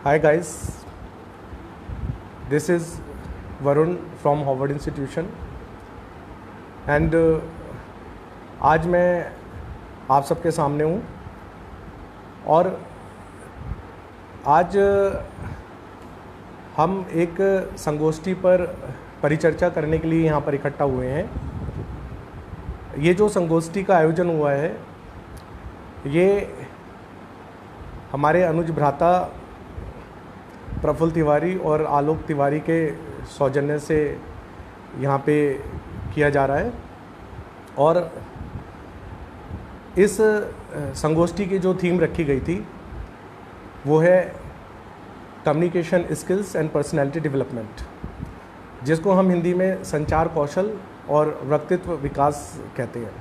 Hi guys, this is Varun from Harvard Institution and आज मैं आप सबके सामने हूँ और आज हम एक संगोष्ठी पर परिचर्चा करने के लिए यहाँ पर इकट्ठा हुए हैं। ये जो संगोष्ठी का आयोजन हुआ है ये हमारे अनुज भ्राता प्रफुल्ल तिवारी और आलोक तिवारी के सौजन्य से यहाँ पे किया जा रहा है और इस संगोष्ठी की जो थीम रखी गई थी वो है communication skills and personality development, जिसको हम हिंदी में संचार कौशल और व्यक्तित्व विकास कहते हैं।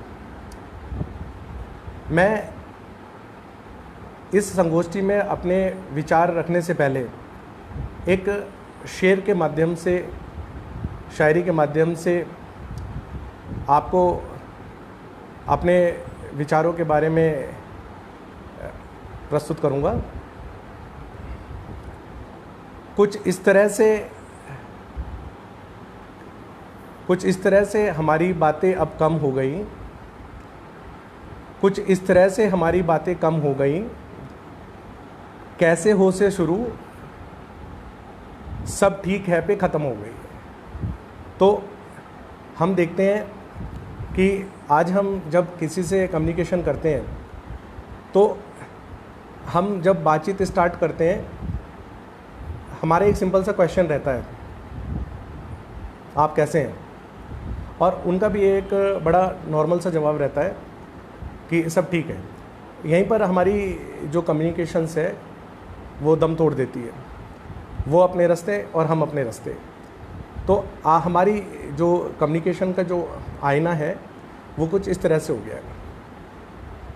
मैं इस संगोष्ठी में अपने विचार रखने से पहले एक शेर के माध्यम से, शायरी के माध्यम से आपको अपने विचारों के बारे में प्रस्तुत करूंगा। कुछ इस तरह से हमारी बातें अब कम हो गई, कुछ इस तरह से हमारी बातें कम हो गई, कैसे हो से शुरू सब ठीक है पे ख़त्म हो गई। तो हम देखते हैं कि आज हम जब किसी से कम्युनिकेशन करते हैं तो हम जब बातचीत स्टार्ट करते हैं हमारा एक सिंपल सा क्वेश्चन रहता है, आप कैसे हैं? और उनका भी एक बड़ा नॉर्मल सा जवाब रहता है कि सब ठीक है। यहीं पर हमारी जो कम्युनिकेशंस है वो दम तोड़ देती है, वो अपने रास्ते और हम अपने रास्ते। तो हमारी जो कम्युनिकेशन का जो आईना है वो कुछ इस तरह से हो गया है।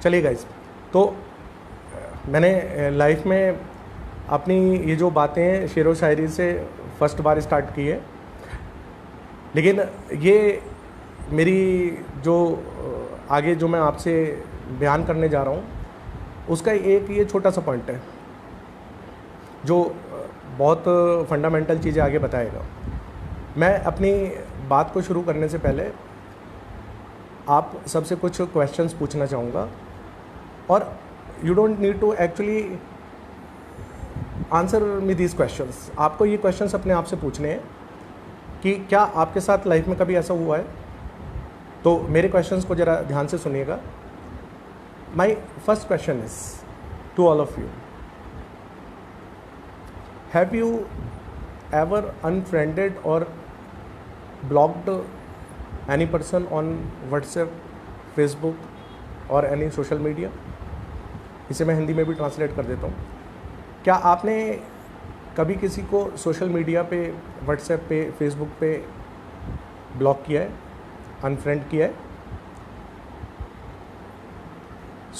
चलिए गाइस, तो मैंने लाइफ में अपनी ये जो बातें हैं शेर व शायरी से फर्स्ट बार स्टार्ट की है, लेकिन ये मेरी जो आगे जो मैं आपसे बयान करने जा रहा हूँ उसका एक ये छोटा सा पॉइंट है जो बहुत फंडामेंटल चीज़ें आगे बताएगा। मैं अपनी बात को शुरू करने से पहले आप सबसे कुछ क्वेश्चंस पूछना चाहूँगा और you don't need to actually answer me these questions. आपको ये क्वेश्चंस अपने आप से पूछने हैं कि क्या आपके साथ लाइफ में कभी ऐसा हुआ है। तो मेरे क्वेश्चंस को ज़रा ध्यान से सुनिएगा। My first question is to all of you, have you ever unfriended or blocked any person on WhatsApp, Facebook or any social media? इसे मैं हिंदी में भी ट्रांसलेट कर देता हूँ। क्या आपने कभी किसी को सोशल मीडिया पे, WhatsApp पे, Facebook पे ब्लॉक किया है, अनफ्रेंड किया है?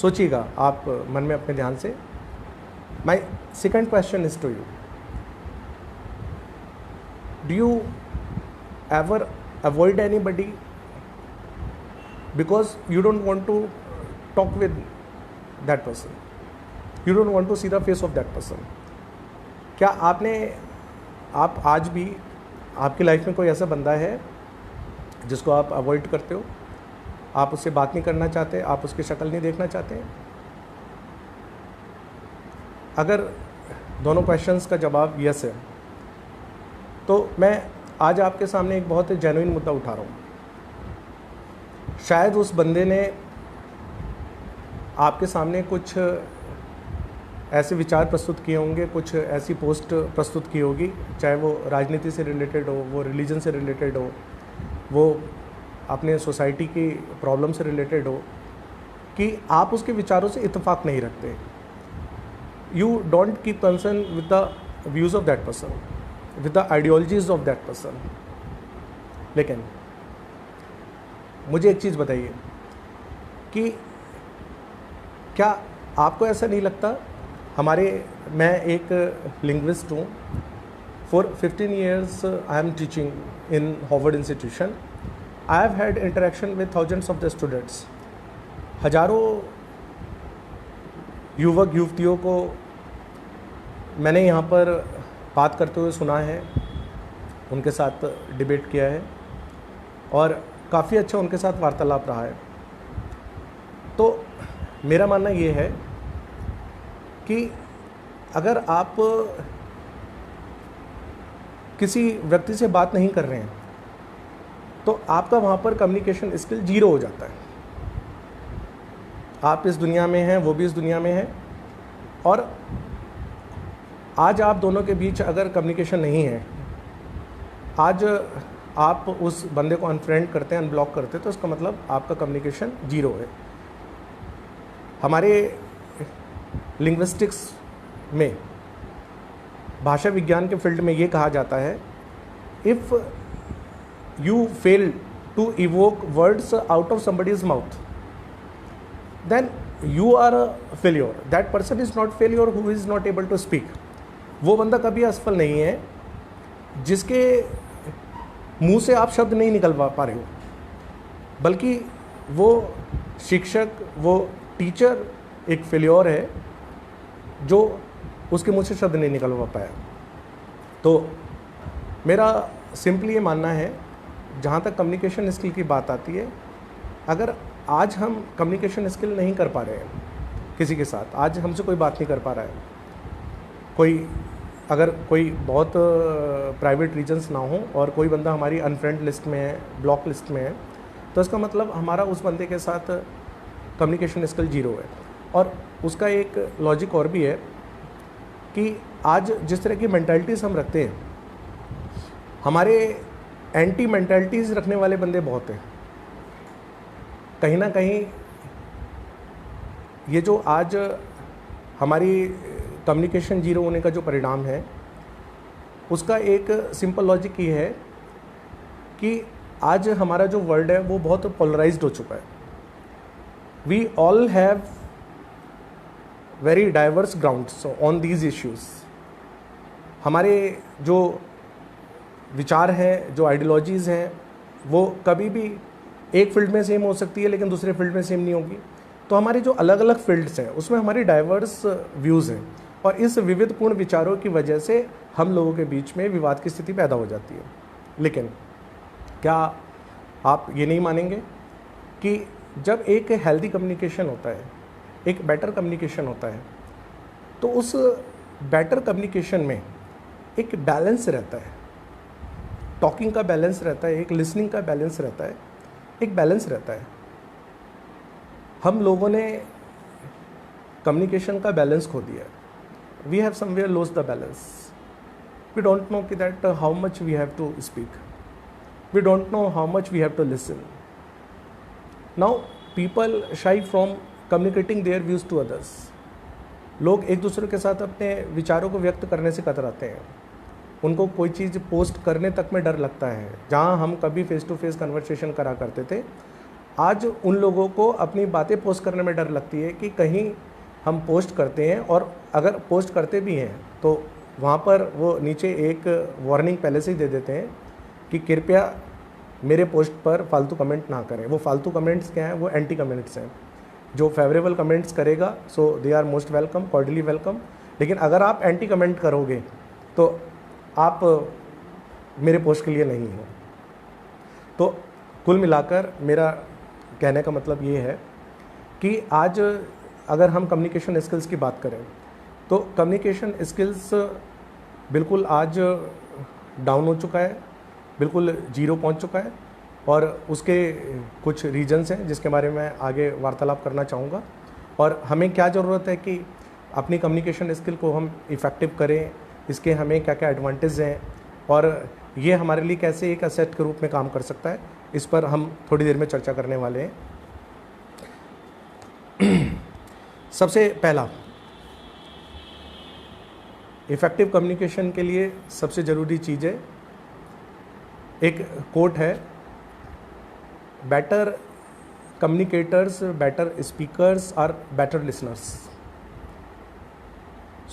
सोचिएगा आप मन में अपने ध्यान से। My second question is to you, do you ever avoid anybody because you don't want to talk with that person, you don't want to see the face of that person? क्या आप आज भी आपकी लाइफ में कोई ऐसा बंदा है जिसको आप अवॉइड करते हो, आप उससे बात नहीं करना चाहते, आप उसकी शक्ल नहीं देखना चाहते? अगर दोनों क्वेश्चंस का जवाब यस है तो मैं आज आपके सामने एक बहुत ही जेन्युइन मुद्दा उठा रहा हूँ। शायद उस बंदे ने आपके सामने कुछ ऐसे विचार प्रस्तुत किए होंगे, कुछ ऐसी पोस्ट प्रस्तुत की होगी, चाहे वो राजनीति से रिलेटेड हो, वो रिलीजन से रिलेटेड हो, वो अपने सोसाइटी की प्रॉब्लम से रिलेटेड हो, कि आप उसके विचारों से इत्तेफाक नहीं रखते। You don't keep concern with the views of that person, with the ideologies of that person। लेकिन मुझे एक चीज़ बताइए कि क्या आपको ऐसा नहीं लगता, मैं एक लिंग्विस्ट हूँ, for 15 years I am teaching in Harvard institution. I have had interaction with thousands of the students. हज़ारों युवक युवतियों को मैंने यहाँ पर बात करते हुए सुना है, उनके साथ डिबेट किया है और काफ़ी अच्छा उनके साथ वार्तालाप रहा है। तो मेरा मानना ये है कि अगर आप किसी व्यक्ति से बात नहीं कर रहे हैं तो आपका वहाँ पर कम्युनिकेशन स्किल जीरो हो जाता है। आप इस दुनिया में हैं, वो भी इस दुनिया में है, और आज आप दोनों के बीच अगर कम्युनिकेशन नहीं है, आज आप उस बंदे को अनफ्रेंड करते हैं, अनब्लॉक करते हैं, तो इसका मतलब आपका कम्युनिकेशन जीरो है। हमारे लिंग्विस्टिक्स में, भाषा विज्ञान के फील्ड में ये कहा जाता है, if you fail to evoke words out of somebody's mouth then you are a failure. That person is not failure who is not able to speak. वो बंदा कभी असफल नहीं है जिसके मुंह से आप शब्द नहीं निकलवा पा रहे हो, बल्कि वो शिक्षक, वो टीचर एक फेल्योर है जो उसके मुंह से शब्द नहीं निकलवा पाया। तो मेरा सिंपली ये मानना है, जहाँ तक कम्युनिकेशन स्किल की बात आती है, अगर आज हम कम्युनिकेशन स्किल नहीं कर पा रहे हैं किसी के साथ, आज हमसे कोई बात नहीं कर पा रहा है, अगर कोई बहुत प्राइवेट रीजन्स ना हो और कोई बंदा हमारी अनफ्रेंड लिस्ट में है, ब्लॉक लिस्ट में है, तो इसका मतलब हमारा उस बंदे के साथ कम्युनिकेशन स्किल जीरो है। और उसका एक लॉजिक और भी है कि आज जिस तरह की मेंटालिटीज़ हम रखते हैं, हमारे एंटी मेंटालिटीज़ रखने वाले बंदे बहुत हैं। कहीं ना कहीं ये जो आज हमारी कम्युनिकेशन जीरो होने का जो परिणाम है, उसका एक सिंपल लॉजिक ये है कि आज हमारा जो वर्ल्ड है वो बहुत पोलराइज्ड हो चुका है। We all have very diverse grounds on these issues. हमारे जो विचार हैं, जो आइडियोलॉजीज़ हैं, वो कभी भी एक फील्ड में सेम हो सकती है लेकिन दूसरे फील्ड में सेम नहीं होगी। तो हमारे जो अलग अलग फील्ड्स हैं उसमें हमारी डाइवर्स व्यूज़ हैं, और इस विविधपूर्ण विचारों की वजह से हम लोगों के बीच में विवाद की स्थिति पैदा हो जाती है। लेकिन क्या आप ये नहीं मानेंगे कि जब एक हेल्दी कम्युनिकेशन होता है, एक बेटर कम्युनिकेशन होता है, तो उस बेटर कम्युनिकेशन में एक बैलेंस रहता है, टॉकिंग का बैलेंस रहता है, एक लिसनिंग का बैलेंस रहता है, एक बैलेंस रहता है। हम लोगों ने कम्युनिकेशन का बैलेंस खो दिया। We have somewhere lost the balance. We don't know कि that how much we have to speak, we don't know how much we have to listen. Now people shy from communicating their views to others. लोग एक दूसरे के साथ अपने विचारों को व्यक्त करने से कतराते हैं। उनको कोई चीज़ पोस्ट करने तक में डर लगता है। जहाँ हम कभी फेस टू फेस कन्वर्सेशन करा करते थे, आज उन लोगों को अपनी बातें पोस्ट करने में डर लगती है कि कहीं हम पोस्ट करते हैं, और अगर पोस्ट करते भी हैं तो वहाँ पर वो नीचे एक वार्निंग पहले से ही दे देते हैं कि कृपया मेरे पोस्ट पर फालतू कमेंट ना करें। वो फालतू कमेंट्स क्या हैं? वो एंटी कमेंट्स हैं। जो फेवरेबल कमेंट्स करेगा so they are most welcome, cordially welcome. लेकिन अगर आप एंटी कमेंट करोगे तो आप मेरे पोस्ट के लिए नहीं हो। तो कुल मिलाकर मेरा कहने का मतलब ये है कि आज अगर हम कम्युनिकेशन स्किल्स की बात करें तो कम्युनिकेशन स्किल्स बिल्कुल आज डाउन हो चुका है, बिल्कुल जीरो पहुंच चुका है, और उसके कुछ रीजन्स हैं जिसके बारे में आगे वार्तालाप करना चाहूँगा। और हमें क्या ज़रूरत है कि अपनी कम्युनिकेशन स्किल को हम इफ़ेक्टिव करें, इसके हमें क्या क्या एडवांटेज हैं और ये हमारे लिए कैसे एक एसेट के रूप में काम कर सकता है, इस पर हम थोड़ी देर में चर्चा करने वाले हैं। सबसे पहला, इफ़ेक्टिव कम्युनिकेशन के लिए सबसे ज़रूरी चीज़ है, एक कोट है, better communicators, better speakers are better listeners.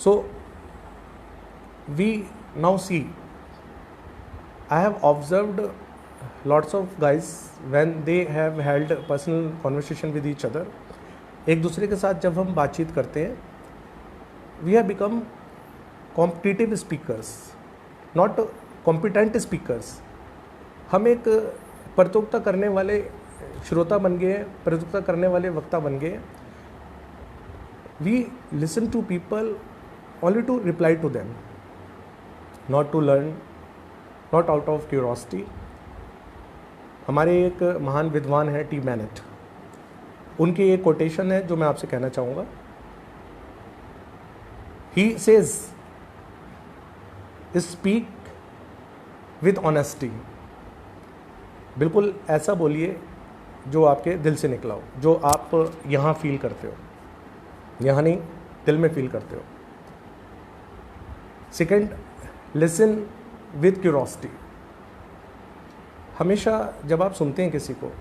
So we now see, I have observed lots of guys when they have held personal conversation with each other, एक दूसरे के साथ जब हम बातचीत करते हैं, we have become competitive speakers, not competent speakers. हम एक प्रतियोगिता करने वाले श्रोता बन गए, प्रतियोगिता करने वाले वक्ता बन गए। We listen to people only to reply to them, not to learn, not out of curiosity. हमारे एक महान विद्वान हैं टी मैनेट, उनकी एक कोटेशन है जो मैं आपसे कहना चाहूँगा। He says speak with honesty. बिल्कुल ऐसा बोलिए जो आपके दिल से निकला हो, जो आप यहाँ फील करते हो, यहाँ नहीं दिल में फील करते हो। Second, listen with curiosity. हमेशा जब आप सुनते हैं किसी को,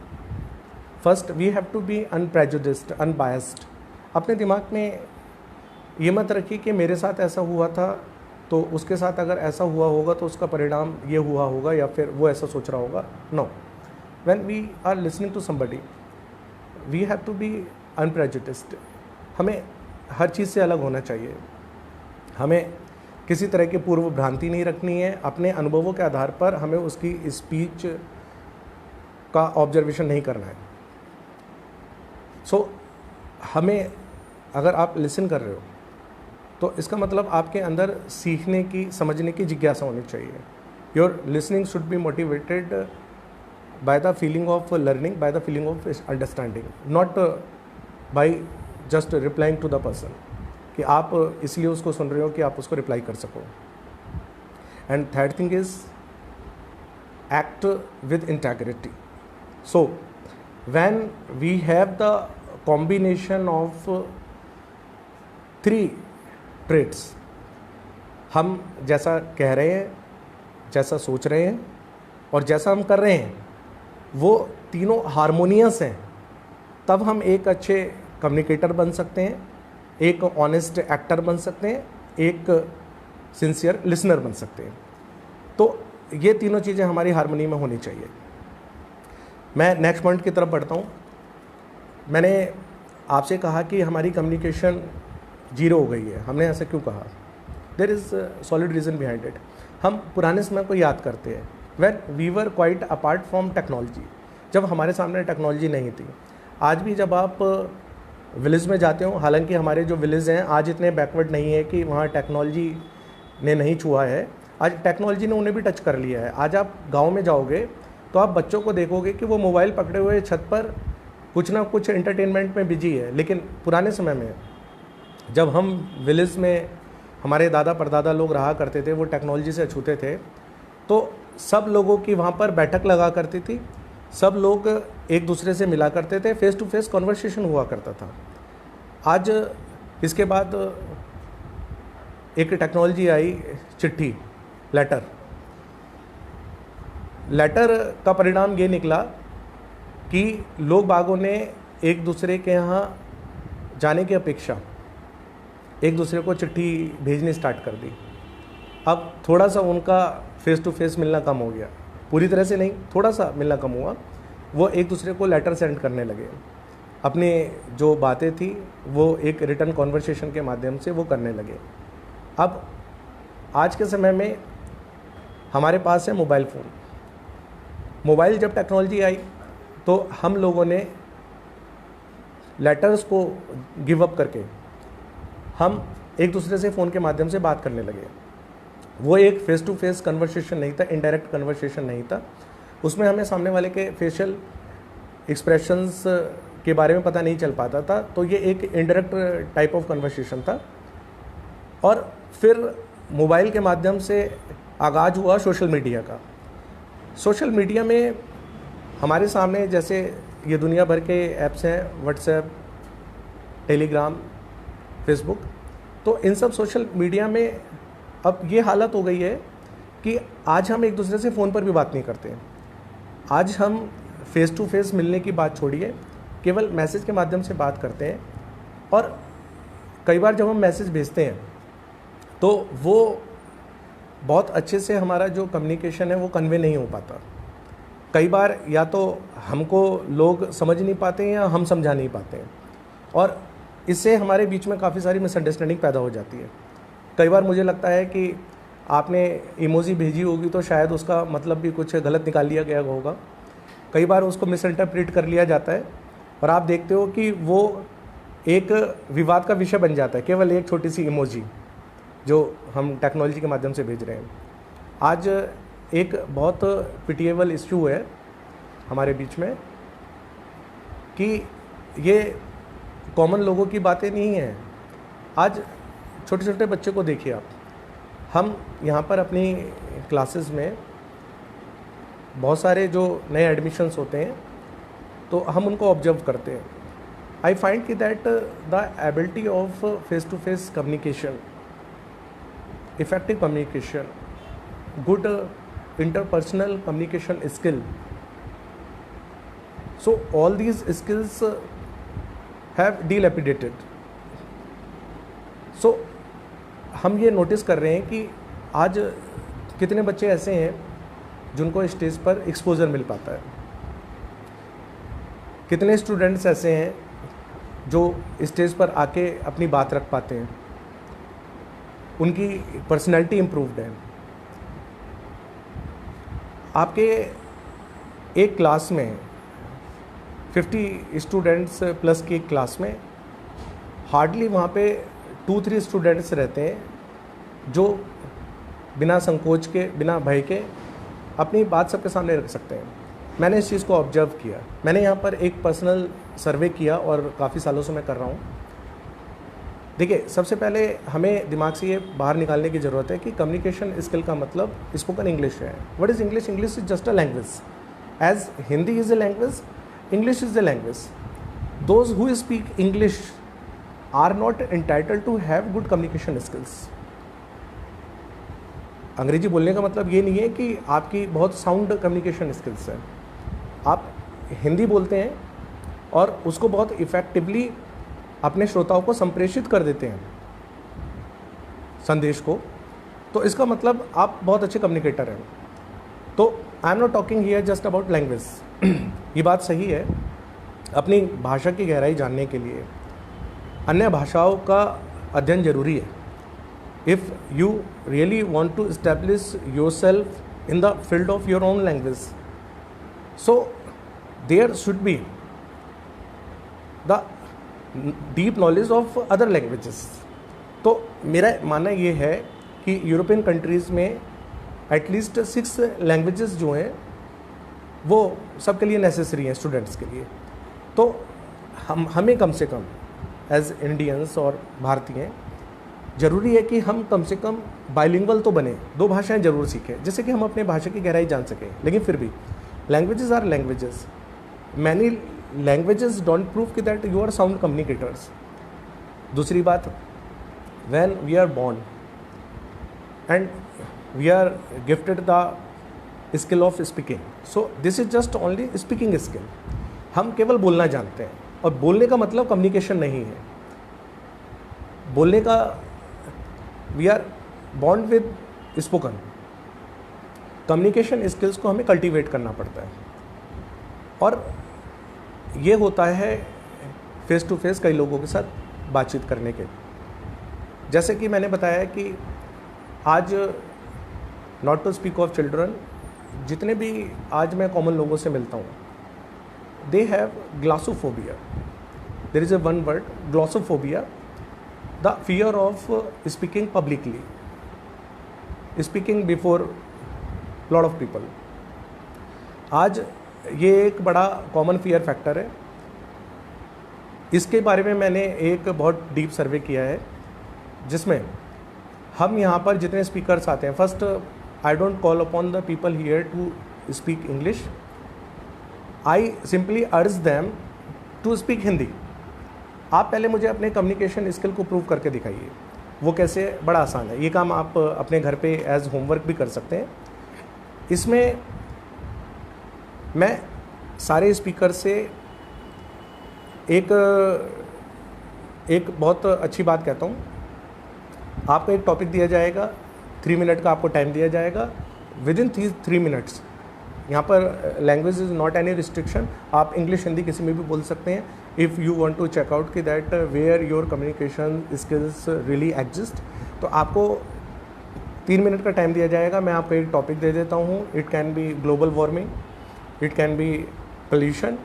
first we have to be unprejudiced, unbiased. अपने दिमाग में ये मत रखिए कि मेरे साथ ऐसा हुआ था तो उसके साथ अगर ऐसा हुआ होगा तो उसका परिणाम ये हुआ होगा या फिर वो ऐसा सोच रहा होगा। No, when we are listening to somebody we have to be unprejudiced. हमें हर चीज़ से अलग होना चाहिए। हमें किसी तरह की पूर्व भ्रांति नहीं रखनी है। अपने अनुभवों के आधार पर हमें उसकी स्पीच का ऑब्जर्वेशन नहीं करना है। सो हमें, अगर आप लिसन कर रहे हो तो इसका मतलब आपके अंदर सीखने की, समझने की जिज्ञासा होनी चाहिए। Your listening should be motivated by the feeling of learning, by the feeling of understanding, not by just replying to the person, कि आप इसलिए उसको सुन रहे हो कि आप उसको रिप्लाई कर सको। And third thing is act with integrity. So when we have the combination of 3 traits, हम जैसा कह रहे हैं, जैसा सोच रहे हैं और जैसा हम कर रहे हैं, वो तीनों हारमोनियस हैं, तब हम एक अच्छे कम्युनिकेटर बन सकते हैं, एक ऑनेस्ट एक्टर बन सकते हैं, एक सिंसियर लिसनर बन सकते हैं। तो ये तीनों चीज़ें हमारी हारमोनी में होनी चाहिए। मैं नेक्स्ट पॉइंट की तरफ बढ़ता हूँ। मैंने आपसे कहा कि हमारी कम्युनिकेशन 0 हो गई है। हमने ऐसा क्यों कहा? There is solid reason behind it. हम पुराने समय को याद करते हैं, when we were quite apart from technology, जब हमारे सामने टेक्नोलॉजी नहीं थी। आज भी जब आप विलेज में जाते हो, हालांकि हमारे जो विलेज हैं आज इतने बैकवर्ड नहीं है कि वहाँ टेक्नोलॉजी ने नहीं छुआ है, आज टेक्नोलॉजी ने उन्हें भी टच कर लिया है। आज आप गाँव में जाओगे तो आप बच्चों को देखोगे कि वो मोबाइल पकड़े हुए छत पर कुछ ना कुछ एंटरटेनमेंट में बिजी है। लेकिन पुराने समय में जब हम विलेज में हमारे दादा परदादा लोग रहा करते थे, वो टेक्नोलॉजी से अछूते थे, तो सब लोगों की वहाँ पर बैठक लगा करती थी, सब लोग एक दूसरे से मिला करते थे, फेस टू फेस कॉन्वर्सेशन हुआ करता था। आज इसके बाद एक टेक्नोलॉजी आई, चिट्ठी, लेटर। लेटर का परिणाम ये निकला कि लोग बागों ने एक दूसरे के यहाँ जाने की अपेक्षा एक दूसरे को चिट्ठी भेजनी स्टार्ट कर दी। अब थोड़ा सा उनका फेस टू फेस मिलना कम हो गया, पूरी तरह से नहीं, थोड़ा सा मिलना कम हुआ। वो एक दूसरे को लेटर सेंड करने लगे, अपने जो बातें थी वो एक रिटर्न कॉन्वर्सेशन के माध्यम से वो करने लगे। अब आज के समय में हमारे पास है मोबाइल फ़ोन। मोबाइल जब टेक्नोलॉजी आई तो हम लोगों ने लेटर्स को गिव अप करके हम एक दूसरे से फ़ोन के माध्यम से बात करने लगे। वो एक फेस टू फेस कन्वर्सेशन नहीं था, इनडायरेक्ट कन्वर्सेशन नहीं था, उसमें हमें सामने वाले के फेशियल एक्सप्रेशंस के बारे में पता नहीं चल पाता था, तो ये एक इनडायरेक्ट टाइप ऑफ कन्वर्सेशन था। और फिर मोबाइल के माध्यम से आगाज़ हुआ सोशल मीडिया का। सोशल मीडिया में हमारे सामने जैसे ये दुनिया भर के ऐप्स हैं, व्हाट्सएप, टेलीग्राम, फेसबुक, तो इन सब सोशल मीडिया में अब ये हालत हो गई है कि आज हम एक दूसरे से फ़ोन पर भी बात नहीं करते हैं। आज हम फेस टू फेस मिलने की बात छोड़िए, केवल मैसेज के माध्यम से बात करते हैं। और कई बार जब हम मैसेज भेजते हैं तो वो बहुत अच्छे से हमारा जो कम्युनिकेशन है वो कन्वे नहीं हो पाता। कई बार या तो हमको लोग समझ नहीं पाते हैं या हम समझा नहीं पाते हैं, और इससे हमारे बीच में काफ़ी सारी मिसअंडरस्टैंडिंग पैदा हो जाती है। कई बार मुझे लगता है कि आपने इमोजी भेजी होगी तो शायद उसका मतलब भी कुछ गलत निकाल लिया गया होगा, कई बार उसको मिस इंटरप्रेट कर लिया जाता है और आप देखते हो कि वो एक विवाद का विषय बन जाता है, केवल एक छोटी सी इमोजी जो हम टेक्नोलॉजी के माध्यम से भेज रहे हैं। आज एक बहुत पिटिएबल इश्यू है हमारे बीच में कि ये कॉमन लोगों की बातें नहीं हैं। आज छोटे छोटे बच्चे को देखिए आप, हम यहाँ पर अपनी क्लासेस में बहुत सारे जो नए एडमिशन्स होते हैं तो हम उनको ऑब्जर्व करते हैं। आई फाइंड कि that the ability of face to face communication, effective communication, good interpersonal communication skill, so all these skills have dilapidated. so हम ये नोटिस कर रहे हैं कि आज कितने बच्चे ऐसे हैं जिनको स्टेज पर एक्सपोजर मिल पाता है, कितने स्टूडेंट्स ऐसे हैं जो स्टेज पर आके अपनी बात रख पाते हैं, उनकी पर्सनैलिटी इम्प्रूव्ड है। आपके एक क्लास में 50 स्टूडेंट्स प्लस की एक क्लास में हार्डली वहाँ पे 2-3 स्टूडेंट्स रहते हैं जो बिना संकोच के, बिना भय के अपनी बात सबके सामने रख सकते हैं। मैंने इस चीज़ को ऑब्जर्व किया। मैंने यहाँ पर एक पर्सनल सर्वे किया और काफ़ी सालों से मैं कर रहा हूँ। देखिए, सबसे पहले हमें दिमाग से ये बाहर निकालने की ज़रूरत है कि कम्युनिकेशन स्किल का मतलब स्पोकन इंग्लिश है। What is English? English is just a language, as Hindi is a language, English is a language. Those who speak English are not entitled to have good communication skills. अंग्रेजी बोलने का मतलब ये नहीं है कि आपकी बहुत साउंड कम्युनिकेशन स्किल्स है। आप हिंदी बोलते हैं और उसको बहुत इफ़ेक्टिवली अपने श्रोताओं को संप्रेषित कर देते हैं संदेश को, तो इसका मतलब आप बहुत अच्छे कम्युनिकेटर हैं। तो I am not talking here just about language. ये बात सही है, अपनी भाषा की गहराई जानने के लिए अन्य भाषाओं का अध्ययन जरूरी है। If you really want to establish your self in the field of your own language, so there should be the deep knowledge of other languages. तो मेरा मानना ये है कि यूरोपियन कंट्रीज़ में एटलीस्ट 6 लैंग्वेजेस जो हैं वो सबके लिए नेसेसरी हैं स्टूडेंट्स के लिए। तो हमें कम से कम एज इंडियंस और भारतीय ज़रूरी है कि हम कम से कम बाइलिंगुअल तो बने, 2 भाषाएं ज़रूर सीखें जिससे कि हम अपने भाषा की गहराई जान सकें। लेकिन फिर भी languages are languages. Many languages don't prove कि that you are sound communicators. दूसरी बात, when we are born and we are gifted the skill of speaking, so this is just only speaking skill. हम केवल बोलना जानते हैं और बोलने का मतलब कम्युनिकेशन नहीं है। बोलने का, we are born with spoken. Communication skills को हमें कल्टीवेट करना पड़ता है और ये होता है फेस टू फेस कई लोगों के साथ बातचीत करने के। जैसे कि मैंने बताया कि आज not to speak of children, जितने भी आज मैं कॉमन लोगों से मिलता हूँ, they have glossophobia. There is a one word, glossophobia, the fear of speaking publicly, speaking before lot of people. आज ये एक बड़ा कॉमन फियर फैक्टर है। इसके बारे में मैंने एक बहुत डीप सर्वे किया है जिसमें हम यहाँ पर जितने स्पीकर्स आते हैं, first I don't call upon the people here to speak English, I simply urge them to speak Hindi. आप पहले मुझे अपने कम्युनिकेशन स्किल को प्रूव करके दिखाइए। वो कैसे? बड़ा आसान है। ये काम आप अपने घर पे एज होमवर्क भी कर सकते हैं। इसमें मैं सारे स्पीकर से एक बहुत अच्छी बात कहता हूँ। आपको एक टॉपिक दिया जाएगा, 3 मिनट का आपको टाइम दिया जाएगा। विदिन 3 मिनट्स यहाँ पर language is not any restriction, आप इंग्लिश हिंदी किसी में भी बोल सकते हैं। If you want to check out कि that where your communication skills really exist, तो आपको 3 मिनट का टाइम दिया जाएगा। मैं आपको एक टॉपिक दे देता हूँ। It can B global warming, it can B pollution,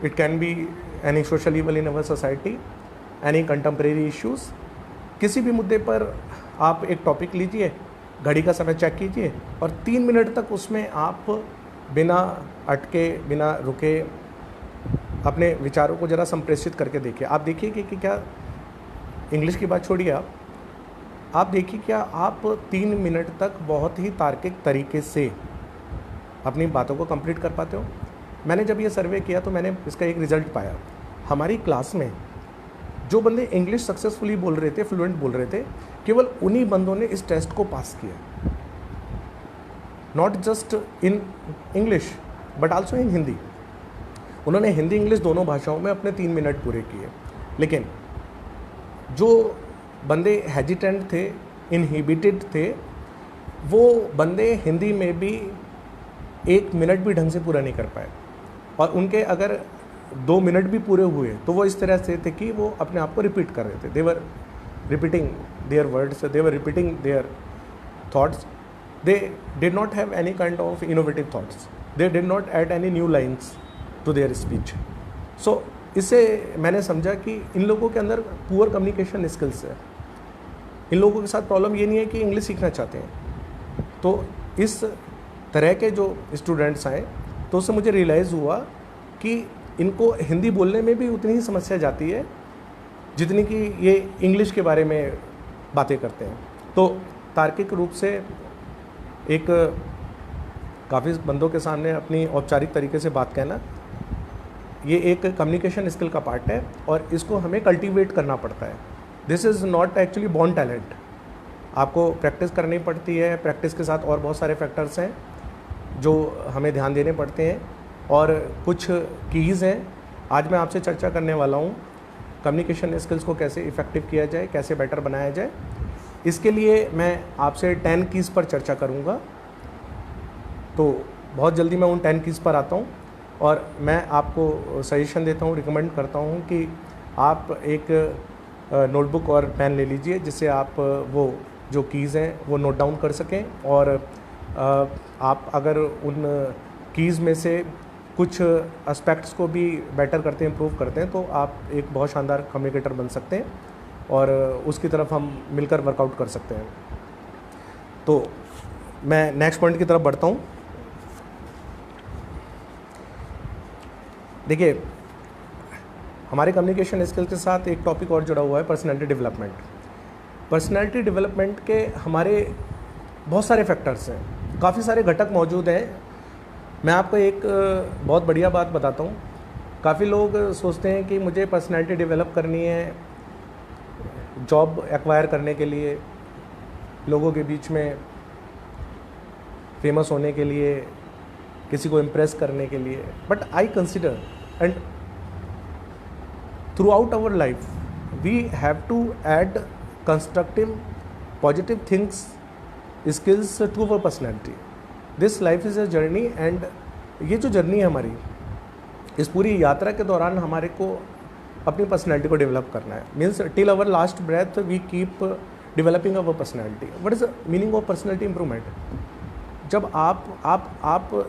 it can be any social evil in our society, any contemporary issues. किसी भी मुद्दे पर आप एक टॉपिक लीजिए, घड़ी का समय चेक कीजिए और 3 मिनट तक उसमें आप बिना अटके, बिना रुके अपने विचारों को ज़रा संप्रेषित करके देखिए। आप देखिए कि क्या, इंग्लिश की बात छोड़िए, आप देखिए क्या आप 3 मिनट तक बहुत ही तार्किक तरीके से अपनी बातों को कंप्लीट कर पाते हो। मैंने जब ये सर्वे किया तो मैंने इसका एक रिज़ल्ट पाया। हमारी क्लास में जो बंदे इंग्लिश सक्सेसफुली बोल रहे थे, फ्लुएंट बोल रहे थे, केवल उन्हीं बंदों ने इस टेस्ट को पास किया। Not just in English but also in Hindi. उन्होंने हिंदी इंग्लिश दोनों भाषाओं में अपने 3 मिनट पूरे किए। लेकिन जो बंदे हेजिटेंट थे, इनहिबिटेड थे, वो बंदे हिंदी में भी 1 मिनट भी ढंग से पूरा नहीं कर पाए। और उनके अगर 2 मिनट भी पूरे हुए तो वो इस तरह से थे कि वो अपने आप को रिपीट कर रहे थे। They were repeating their words, they were repeating their thoughts, they did not have any kind of innovative thoughts, they did not add any new lines to their speech. So इससे मैंने समझा कि इन लोगों के अंदर पुअर कम्युनिकेशन स्किल्स है। इन लोगों के साथ प्रॉब्लम ये नहीं है कि इंग्लिश सीखना चाहते हैं। तो इस तरह के जो स्टूडेंट्स आए तो उससे मुझे रियलाइज़ हुआ कि इनको हिंदी बोलने में भी उतनी ही समस्या जाती है जितनी कि ये इंग्लिश के बारे में बातें करते हैं। तो तार्किक रूप से एक काफ़ी बंदों के सामने अपनी औपचारिक तरीके से बात कहना, ये एक कम्युनिकेशन स्किल का पार्ट है और इसको हमें कल्टीवेट करना पड़ता है। This is not actually born talent, आपको प्रैक्टिस करनी पड़ती है। प्रैक्टिस के साथ और बहुत सारे फैक्टर्स हैं जो हमें ध्यान देने पड़ते हैं और कुछ कीज़ हैं आज मैं आपसे चर्चा करने वाला हूँ। कम्युनिकेशन स्किल्स को कैसे इफ़ेक्टिव किया जाए, कैसे बेटर बनाया जाए, इसके लिए मैं आपसे 10 कीज़ पर चर्चा करूँगा। तो बहुत जल्दी मैं उन 10 कीज़ पर आता हूँ और मैं आपको सजेशन देता हूँ, रिकमेंड करता हूँ कि आप एक नोटबुक और पेन ले लीजिए जिससे आप वो जो कीज़ हैं वो नोट डाउन कर सकें। और आप अगर उन कीज़ में से कुछ एस्पेक्ट्स को भी बेटर करते हैं, इम्प्रूव करते हैं, तो आप एक बहुत शानदार कम्युनिकेटर बन सकते हैं और उसकी तरफ हम मिलकर वर्कआउट कर सकते हैं। तो मैं नेक्स्ट पॉइंट की तरफ बढ़ता हूँ। देखिए, हमारे कम्युनिकेशन स्किल के साथ एक टॉपिक और जुड़ा हुआ है, पर्सनैलिटी डेवलपमेंट। पर्सनैलिटी डेवलपमेंट के हमारे बहुत सारे फैक्टर्स हैं, काफ़ी सारे घटक मौजूद हैं। मैं आपको एक बहुत बढ़िया बात बताता हूँ। काफ़ी लोग सोचते हैं कि मुझे पर्सनैलिटी डेवलप करनी है जॉब एक्वायर करने के लिए, लोगों के बीच में फेमस होने के लिए, किसी को इम्प्रेस करने के लिए। But I consider and throughout our life we have to add constructive positive things, skills to our personality. This life is a journey and ये जो जर्नी है हमारी, इस पूरी यात्रा के दौरान हमारे को अपनी पर्सनैलिटी को डेवलप करना है। Means till our last breath we keep developing our personality. What is the meaning of personality improvement? जब आप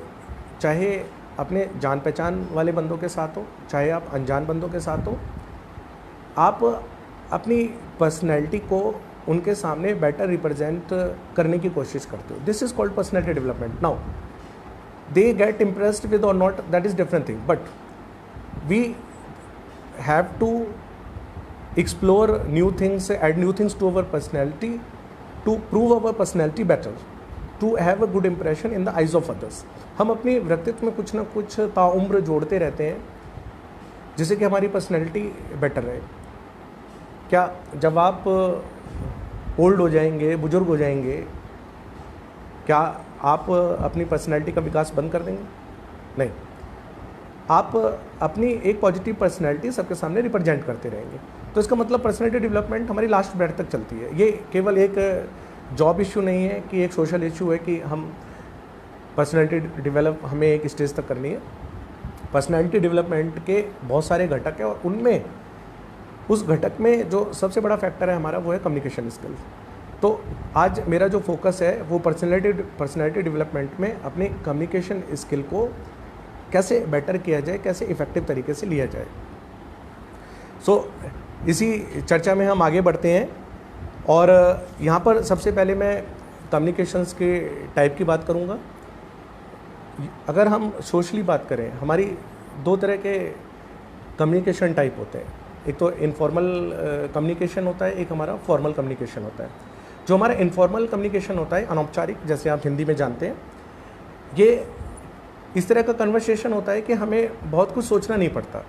चाहे अपने जान पहचान वाले बंदों के साथ हो, चाहे आप अनजान बंदों के साथ हो, आप अपनी पर्सनैलिटी को उनके सामने बेटर रिप्रेजेंट करने की कोशिश करते हो। This is called personality development. Now they get impressed with or not, that is different thing, but we have to explore new things, add new things to our personality to prove our personality better, to have a good impression in the eyes of others. हम अपने व्यक्तित्व में कुछ ना कुछ ताउम्र जोड़ते रहते हैं जिससे कि हमारी पर्सनैलिटी बेटर रहे। क्या जब आप ओल्ड हो जाएंगे, बुजुर्ग हो जाएंगे, क्या आप अपनी पर्सनैलिटी का विकास बंद कर देंगे? नहीं, आप अपनी एक पॉजिटिव पर्सनैलिटी सबके सामने रिप्रेजेंट करते रहेंगे। तो इसका मतलब पर्सनैलिटी डेवलपमेंट हमारी लास्ट ब्रेथ तक चलती है। ये केवल एक जॉब इशू नहीं है कि एक सोशल इशू है कि हम पर्सनैलिटी डेवलप हमें एक स्टेज तक करनी है। पर्सनैलिटी डेवलपमेंट के बहुत सारे घटक हैं और उनमें उस घटक में जो सबसे बड़ा फैक्टर है हमारा वो है कम्युनिकेशन स्किल्स। तो आज मेरा जो फोकस है वो पर्सनैलिटी डेवलपमेंट में अपनी कम्युनिकेशन स्किल को कैसे बेटर किया जाए, कैसे इफ़ेक्टिव तरीके से लिया जाए। इसी चर्चा में हम आगे बढ़ते हैं और यहाँ पर सबसे पहले मैं कम्युनिकेशंस के टाइप की बात करूँगा। अगर हम सोशली बात करें, हमारी दो तरह के कम्युनिकेशन टाइप होते हैं। एक तो इनफॉर्मल कम्युनिकेशन होता है, एक हमारा फॉर्मल कम्युनिकेशन होता है। जो हमारा इनफॉर्मल कम्युनिकेशन होता है, अनौपचारिक, जैसे आप हिंदी में जानते हैं, ये इस तरह का कन्वर्सेशन होता है कि हमें बहुत कुछ सोचना नहीं पड़ता।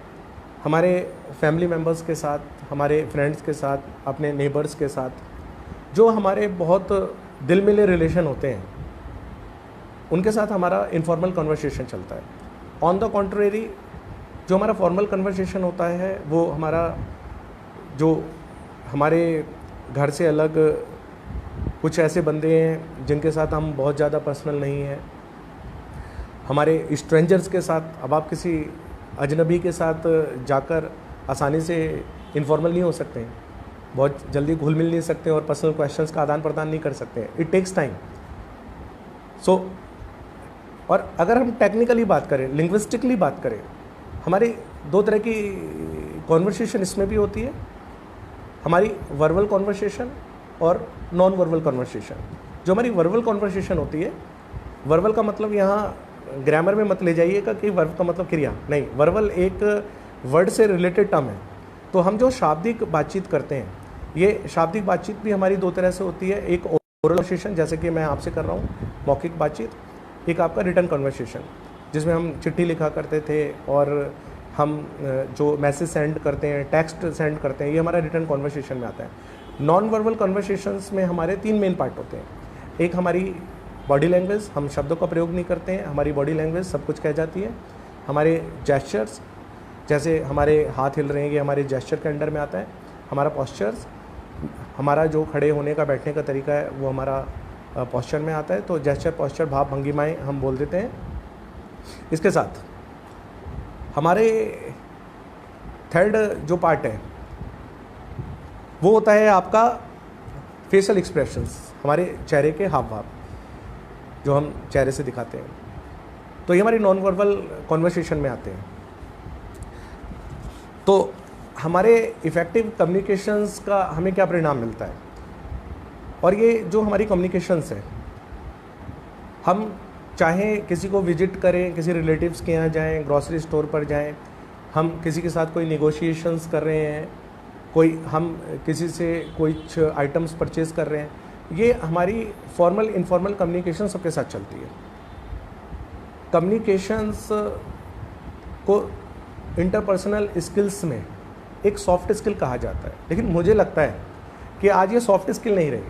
हमारे फैमिली मेम्बर्स के साथ, हमारे फ्रेंड्स के साथ, अपने नेबर्स के साथ, जो हमारे बहुत दिल मिले रिलेशन होते हैं, उनके साथ हमारा इनफॉर्मल कन्वर्सेशन चलता है। ऑन द कॉन्ट्रेरी जो हमारा फॉर्मल कन्वर्सेशन होता है वो हमारा जो हमारे घर से अलग कुछ ऐसे बंदे हैं जिनके साथ हम बहुत ज़्यादा पर्सनल नहीं हैं, हमारे स्ट्रेंजर्स के साथ। अब आप किसी अजनबी के साथ जाकर आसानी से इनफॉर्मल नहीं हो सकते हैं, बहुत जल्दी घुल मिल नहीं सकते और पर्सनल क्वेश्चंस का आदान प्रदान नहीं कर सकते हैं। It takes time. और अगर हम टेक्निकली बात करें, लिंग्विस्टिकली बात करें, हमारी दो तरह की कॉन्वर्सेशन इसमें भी होती है, हमारी वर्बल कॉन्वर्सेशन और नॉन वर्बल कॉन्वर्सेशन। जो हमारी वर्बल कॉन्वर्सेशन होती है, वर्बल का मतलब यहाँ ग्रामर में मत ले जाइएगा कि वर्ब का मतलब क्रिया नहीं, वर्बल एक वर्ड से रिलेटेड टर्म है। तो हम जो शाब्दिक बातचीत करते हैं, ये शाब्दिक बातचीत भी हमारी दो तरह से होती है। एक ओरल कन्वर्सेशन, जैसे कि मैं आपसे कर रहा हूँ, मौखिक बातचीत। एक आपका रिटर्न कन्वर्सेशन, जिसमें हम चिट्ठी लिखा करते थे और हम जो मैसेज सेंड करते हैं, टेक्स्ट सेंड करते हैं, ये हमारा रिटर्न कन्वर्सेशन में आता है। नॉन वर्बल कन्वर्सेशंस में हमारे तीन मेन पार्ट होते हैं। एक हमारी बॉडी लैंग्वेज, हम शब्दों का प्रयोग नहीं करते हैं, हमारी बॉडी लैंग्वेज सब कुछ कह जाती है। हमारे जेस्चर्स, जैसे हमारे हाथ हिल रहे हैं, ये हमारे जेस्चर के अंडर में आता है। हमारा पॉस्चर्स, हमारा जो खड़े होने का, बैठने का तरीका है, वो हमारा पॉस्चर में आता है। तो जेस्चर, पॉस्चर, भाव, भंगिमाएँ हम बोल देते हैं। इसके साथ हमारे थर्ड जो पार्ट है वो होता है आपका फेशियल एक्सप्रेशंस, हमारे चेहरे के हाव भाव जो हम चेहरे से दिखाते हैं। तो ये हमारी नॉन वर्बल कॉन्वर्सेशन में आते हैं। तो हमारे इफ़ेक्टिव कम्युनिकेशंस का हमें क्या परिणाम मिलता है, और ये जो हमारी कम्युनिकेशंस है, हम चाहे किसी को विजिट करें, किसी रिलेटिव्स के यहाँ जाएं, ग्रॉसरी स्टोर पर जाएं, हम किसी के साथ कोई नेगोशिएशंस कर रहे हैं, हम किसी से कुछ आइटम्स परचेज कर रहे हैं, ये हमारी फॉर्मल इनफॉर्मल कम्युनिकेशन सबके साथ चलती है। कम्युनिकेशंस को इंटरपर्सनल स्किल्स में एक सॉफ्ट स्किल कहा जाता है, लेकिन मुझे लगता है कि आज ये सॉफ्ट स्किल नहीं रही,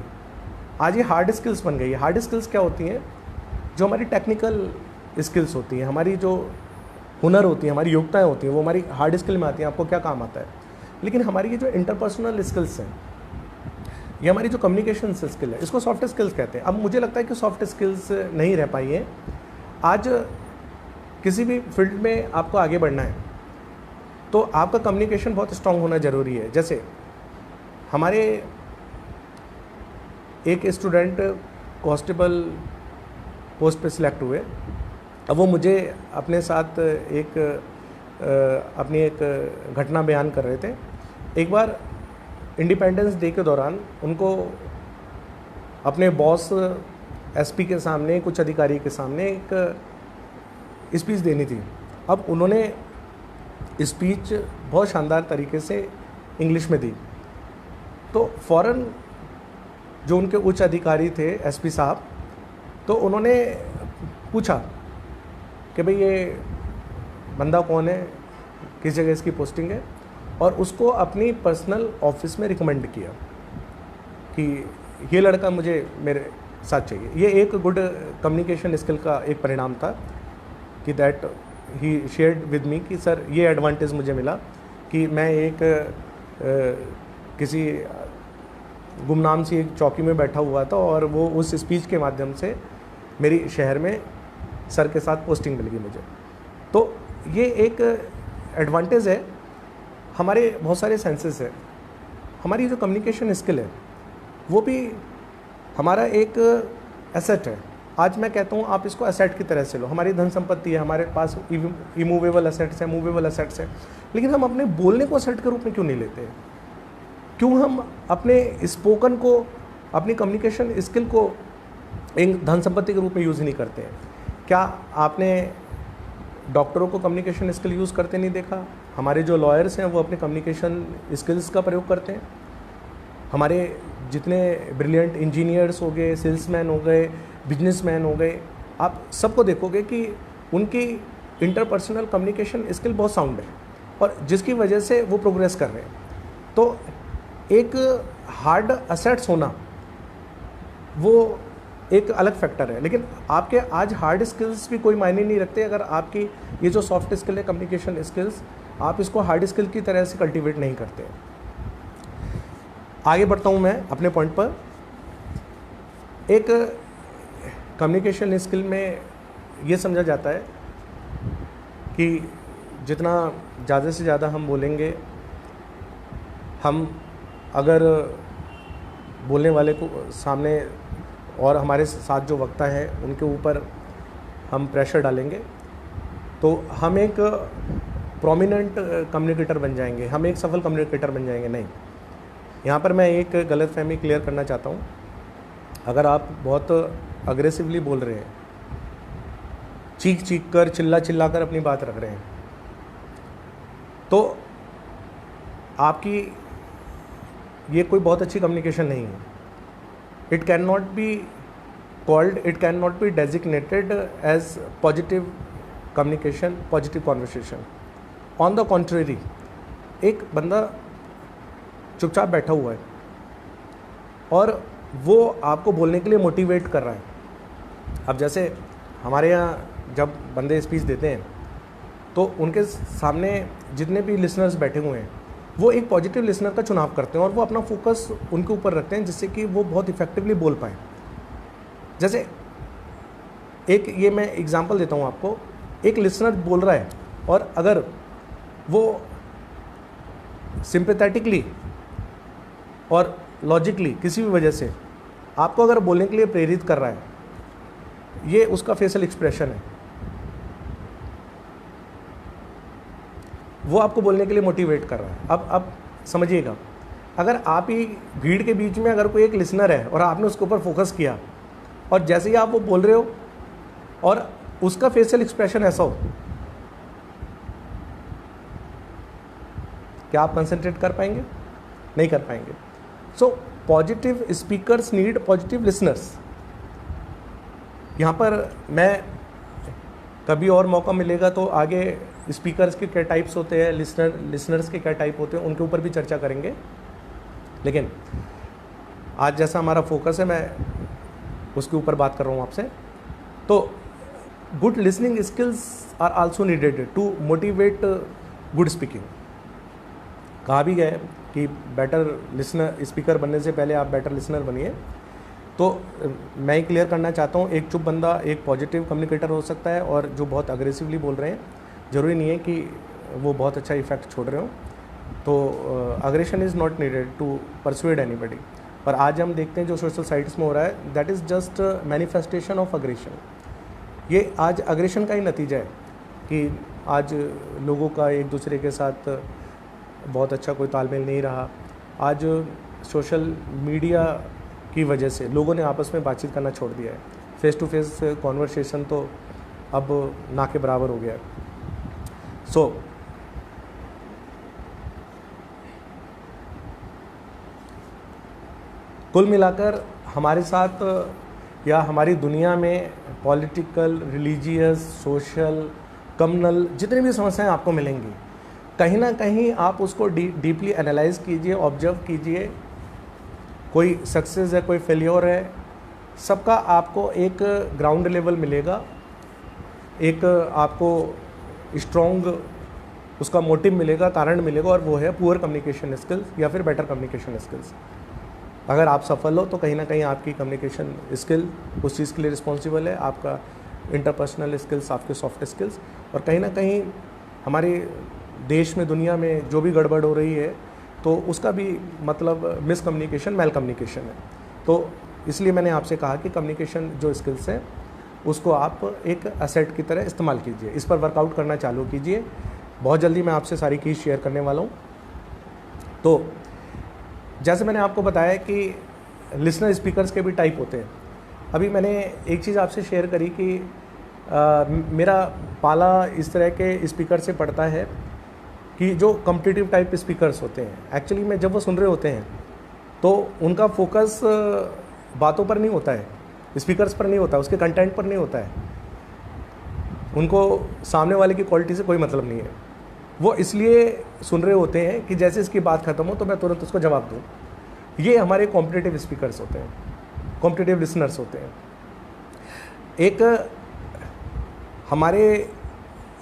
आज ये हार्ड स्किल्स बन गई है। हार्ड स्किल्स क्या होती हैं? जो हमारी टेक्निकल स्किल्स होती हैं, हमारी जो हुनर होती है, हमारी योग्यताएं होती हैं, वो हमारी हार्ड स्किल में आती हैं, आपको क्या काम आता है। लेकिन हमारी ये जो इंटरपर्सनल स्किल्स हैं, ये हमारी जो कम्युनिकेशन स्किल है, इसको सॉफ्ट स्किल्स कहते हैं। अब मुझे लगता है कि सॉफ्ट स्किल्स नहीं रह पाई हैं। आज किसी भी फील्ड में आपको आगे बढ़ना है तो आपका कम्युनिकेशन बहुत स्ट्रांग होना ज़रूरी है। जैसे हमारे एक स्टूडेंट कांस्टेबल पोस्ट पे सिलेक्ट हुए। अब वो मुझे अपने साथ अपनी एक घटना बयान कर रहे थे। एक बार इंडिपेंडेंस डे के दौरान उनको अपने बॉस एसपी के सामने, कुछ अधिकारी के सामने एक स्पीच देनी थी। अब उन्होंने स्पीच बहुत शानदार तरीके से इंग्लिश में दी, तो फ़ौरन जो उनके उच्च अधिकारी थे, एसपी साहब, तो उन्होंने पूछा कि भाई ये बंदा कौन है, किस जगह इसकी पोस्टिंग है, और उसको अपनी पर्सनल ऑफिस में रिकमेंड किया कि ये लड़का मुझे मेरे साथ चाहिए। ये एक गुड कम्युनिकेशन स्किल का एक परिणाम था कि that he shared with me कि सर ये एडवांटेज मुझे मिला कि मैं एक किसी गुमनाम सी एक चौकी में बैठा हुआ था और वो उस स्पीच के माध्यम से मेरी शहर में सर के साथ पोस्टिंग मिल गई मुझे। तो ये एक एडवांटेज है। हमारे बहुत सारे सेंसेस है, हमारी जो कम्युनिकेशन स्किल है वो भी हमारा एक एसेट है। आज मैं कहता हूँ आप इसको एसेट की तरह से लो। हमारी धन संपत्ति है, हमारे पास इमूवेबल एसेट्स हैं, मूवेबल एसेट्स हैं, लेकिन हम अपने बोलने को एसेट के रूप में क्यों नहीं लेते हैं? क्यों हम अपने स्पोकन को, अपनी कम्युनिकेशन स्किल को एक धन संपत्ति के रूप में यूज़ नहीं करते हैं? क्या आपने डॉक्टरों को कम्युनिकेशन स्किल यूज़ करते नहीं देखा? हमारे जो लॉयर्स हैं वो अपने कम्युनिकेशन स्किल्स का प्रयोग करते हैं। हमारे जितने ब्रिलियंट इंजीनियर्स हो गए, सेल्समैन हो गए, बिजनेसमैन हो गए, आप सबको देखोगे कि उनकी इंटरपर्सनल कम्युनिकेशन स्किल बहुत साउंड है और जिसकी वजह से वो प्रोग्रेस कर रहे हैं। तो एक हार्ड असेट्स होना वो एक अलग फैक्टर है, लेकिन आपके आज हार्ड स्किल्स भी कोई मायने नहीं रखते अगर आपकी ये जो सॉफ्ट स्किल है कम्युनिकेशन स्किल्स, आप इसको हार्ड स्किल की तरह से कल्टीवेट नहीं करते। आगे बढ़ता हूँ मैं अपने पॉइंट पर। एक कम्युनिकेशन स्किल में ये समझा जाता है कि जितना ज़्यादा से ज़्यादा हम बोलेंगे, हम अगर बोलने वाले को सामने और हमारे साथ जो वक्ता है उनके ऊपर हम प्रेशर डालेंगे तो हम एक प्रोमिनेंट कम्युनिकेटर बन जाएंगे, हम एक सफल कम्युनिकेटर बन जाएंगे। नहीं, यहाँ पर मैं एक गलतफहमी क्लियर करना चाहता हूँ। अगर आप बहुत अग्रेसिवली बोल रहे हैं, चीख कर, चिल्ला कर अपनी बात रख रहे हैं, तो आपकी ये कोई बहुत अच्छी कम्युनिकेशन नहीं है। It can not be called, it can not be designated as positive communication, positive conversation. On the contrary, एक बंदा चुपचाप बैठा हुआ है और वो आपको बोलने के लिए मोटिवेट कर रहा है। अब जैसे हमारे यहाँ जब बंदे स्पीच देते हैं तो उनके सामने जितने भी लिसनर्स बैठे हुए हैं वो एक पॉजिटिव लिसनर का चुनाव करते हैं और वो अपना फोकस उनके ऊपर रखते हैं जिससे कि वो बहुत इफेक्टिवली बोल पाएँ। जैसे एक ये मैं एग्जांपल देता हूँ आपको, एक लिसनर बोल रहा है और अगर वो सिंपैथेटिकली और लॉजिकली किसी भी वजह से आपको अगर बोलने के लिए प्रेरित कर रहा है, ये उसका फेशियल एक्सप्रेशन है, वो आपको बोलने के लिए मोटिवेट कर रहा है। अब समझिएगा, अगर आप ही भीड़ के बीच में अगर कोई एक लिसनर है और आपने उसके ऊपर फोकस किया और जैसे ही आप वो बोल रहे हो और उसका फेशियल एक्सप्रेशन ऐसा हो, क्या आप कंसंट्रेट कर पाएंगे? नहीं कर पाएंगे। So positive speakers need positive listeners. यहाँ पर मैं कभी और मौका मिलेगा तो आगे स्पीकर्स के क्या टाइप्स होते हैं, लिसनर्स के क्या टाइप होते हैं, उनके ऊपर भी चर्चा करेंगे। लेकिन आज जैसा हमारा फोकस है, मैं उसके ऊपर बात कर रहा हूँ आपसे। तो good listening skills are also needed to motivate good speaking. कहा भी गया है कि बेटर लिसनर, स्पीकर बनने से पहले आप बेटर लिसनर बनिए। तो मैं ही क्लियर करना चाहता हूँ, एक चुप बंदा एक पॉजिटिव कम्युनिकेटर हो सकता है और जो बहुत अग्रेसिवली बोल रहे हैं ज़रूरी नहीं है कि वो बहुत अच्छा इफेक्ट छोड़ रहे हो। तो aggression is not needed to persuade anybody. पर आज हम देखते हैं जो सोशल साइट्स में हो रहा है, that is just manifestation of aggression. ये आज अग्रेशन का ही नतीजा है कि आज लोगों का एक दूसरे के साथ बहुत अच्छा कोई तालमेल नहीं रहा। आज सोशल मीडिया की वजह से लोगों ने आपस में बातचीत करना छोड़ दिया है। फेस टू फेस कॉन्वर्सेशन तो अब ना के बराबर हो गया है। सो कुल मिलाकर हमारे साथ या हमारी दुनिया में पॉलिटिकल, रिलीजियस, सोशल, कम्युनल जितनी भी समस्याएं आपको मिलेंगी, कहीं ना कहीं आप उसको डीपली एनालाइज कीजिए, ऑब्जर्व कीजिए। कोई सक्सेस है, कोई फेलियर है, सबका आपको एक ग्राउंड लेवल मिलेगा, एक आपको स्ट्रॉन्ग उसका मोटिव मिलेगा, कारण मिलेगा, और वो है पुअर कम्युनिकेशन स्किल्स या फिर बेटर कम्युनिकेशन स्किल्स। अगर आप सफल हो तो कहीं ना कहीं आपकी कम्युनिकेशन स्किल उस चीज़ के लिए रिस्पॉन्सिबल है, आपका इंटरपर्सनल स्किल्स, आपके सॉफ्ट स्किल्स, और कहीं ना कहीं हमारे देश में, दुनिया में जो भी गड़बड़ हो रही है तो उसका भी मतलब मिसकम्युनिकेशन, मैल कम्युनिकेशन है। तो इसलिए मैंने आपसे कहा कि कम्युनिकेशन जो स्किल्स है उसको आप एक एसेट की तरह इस्तेमाल कीजिए, इस पर वर्कआउट करना चालू कीजिए। बहुत जल्दी मैं आपसे सारी चीज़ शेयर करने वाला हूँ। तो जैसे मैंने आपको बताया कि लिसनर स्पीकर्स के भी टाइप होते हैं। अभी मैंने एक चीज़ आपसे शेयर करी कि मेरा पाला इस तरह के स्पीकर से पड़ता है कि जो कॉम्पिटिटिव टाइप स्पीकर्स होते हैं, एक्चुअली में जब वो सुन रहे होते हैं तो उनका फोकस बातों पर नहीं होता है, स्पीकर्स पर नहीं होता, उसके कंटेंट पर नहीं होता है, उनको सामने वाले की क्वालिटी से कोई मतलब नहीं है। वो इसलिए सुन रहे होते हैं कि जैसे इसकी बात ख़त्म हो तो मैं तुरंत उसको जवाब दूँ। ये हमारे कॉम्पिटिटिव स्पीकर्स होते हैं, कॉम्पिटिटिव लिसनर्स होते हैं। एक हमारे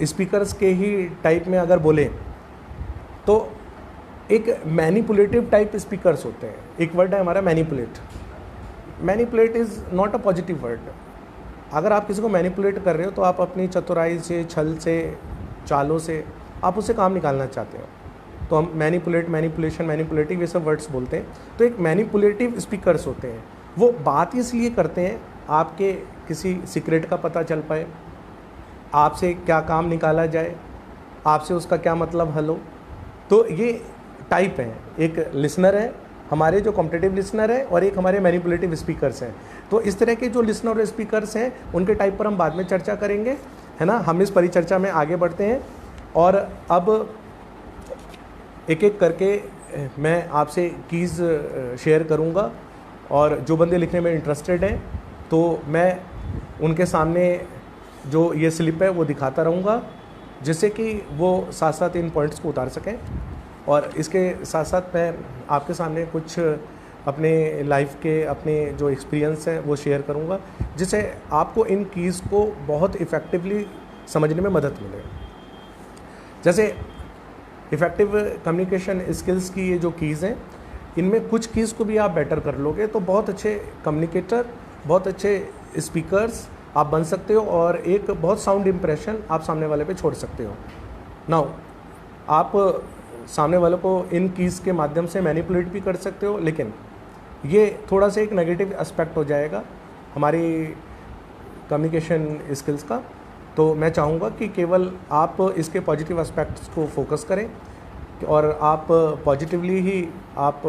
स्पीकर्स के ही टाइप में अगर बोलें तो एक मैनिपुलेटिव टाइप स्पीकर्स होते हैं। एक वर्ड है हमारा manipulate. Manipulate is not a positive word. अगर आप किसी को मैनिपुलेट कर रहे हो तो आप अपनी चतुराई से, छल से, चालों से आप उससे काम निकालना चाहते हो, तो हम मैनिपुलेट, मैनिपुलेशन, मैनिपुलेटिव ये सब वर्ड्स बोलते हैं। तो एक मैनिपुलेटिव स्पीकर्स होते हैं, वो बात इसलिए करते हैं आपके किसी सीक्रेट का पता चल पाए, आपसे क्या काम निकाला जाए, आपसे उसका क्या मतलब हल हो। तो ये टाइप हैं, एक लिसनर है हमारे जो कॉम्पिटिटिव लिसनर है और एक हमारे मैनिपुलेटिव स्पीकर्स हैं। तो इस तरह के जो लिसनर और स्पीकर्स हैं उनके टाइप पर हम बाद में चर्चा करेंगे, है ना। हम इस परिचर्चा में आगे बढ़ते हैं और अब एक एक करके मैं आपसे कीज़ शेयर करूंगा, और जो बंदे लिखने में इंटरेस्टेड हैं तो मैं उनके सामने जो ये स्लिप है वो दिखाता रहूँगा, जिससे कि वो साथ साथ इन पॉइंट्स को उतार सकें। और इसके साथ साथ मैं आपके सामने कुछ अपने लाइफ के, अपने जो एक्सपीरियंस हैं वो शेयर करूँगा, जिससे आपको इन कीज़ को बहुत इफ़ेक्टिवली समझने में मदद मिले। जैसे इफ़ेक्टिव कम्युनिकेशन स्किल्स की ये जो कीज़ हैं, इनमें कुछ कीज़ को भी आप बेटर कर लोगे तो बहुत अच्छे कम्युनिकेटर, बहुत अच्छे स्पीकर्स आप बन सकते हो और एक बहुत साउंड इम्प्रेशन आप सामने वाले पे छोड़ सकते हो। नाउ आप सामने वाले को इन कीज़ के माध्यम से मैनिपुलेट भी कर सकते हो, लेकिन ये थोड़ा सा एक नेगेटिव एस्पेक्ट हो जाएगा हमारी कम्युनिकेशन स्किल्स का। तो मैं चाहूँगा कि केवल आप इसके पॉजिटिव एस्पेक्ट्स को फोकस करें और आप पॉजिटिवली ही आप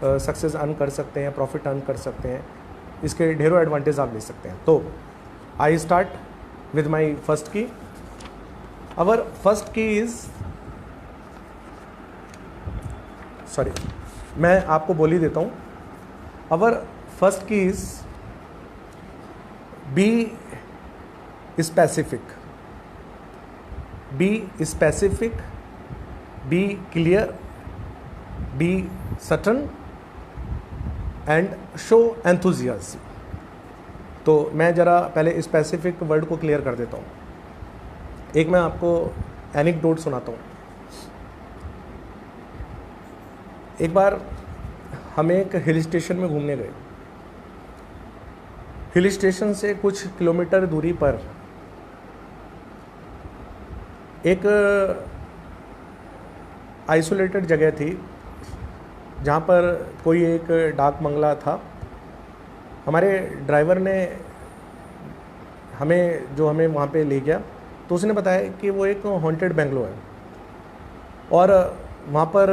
सक्सेस अर्न कर सकते हैं, प्रॉफिट अर्न कर सकते हैं, इसके ढेरों एडवांटेज आप ले सकते हैं। तो I start with my first key. Our first key is, sorry मैं आपको बोल ही देता हूँ। Our first key is be specific. Be specific, be clear, be certain and show enthusiasm. तो मैं ज़रा पहले स्पेसिफिक वर्ड को क्लियर कर देता हूँ। एक मैं आपको एनेक्डोट सुनाता हूँ। एक बार हम एक हिल स्टेशन में घूमने गए। हिल स्टेशन से कुछ किलोमीटर दूरी पर एक आइसोलेटेड जगह थी जहाँ पर कोई एक डाक बंगला था। हमारे ड्राइवर ने हमें वहाँ पे ले गया, तो उसने बताया कि वो एक हॉन्टेड बंगलो है और वहाँ पर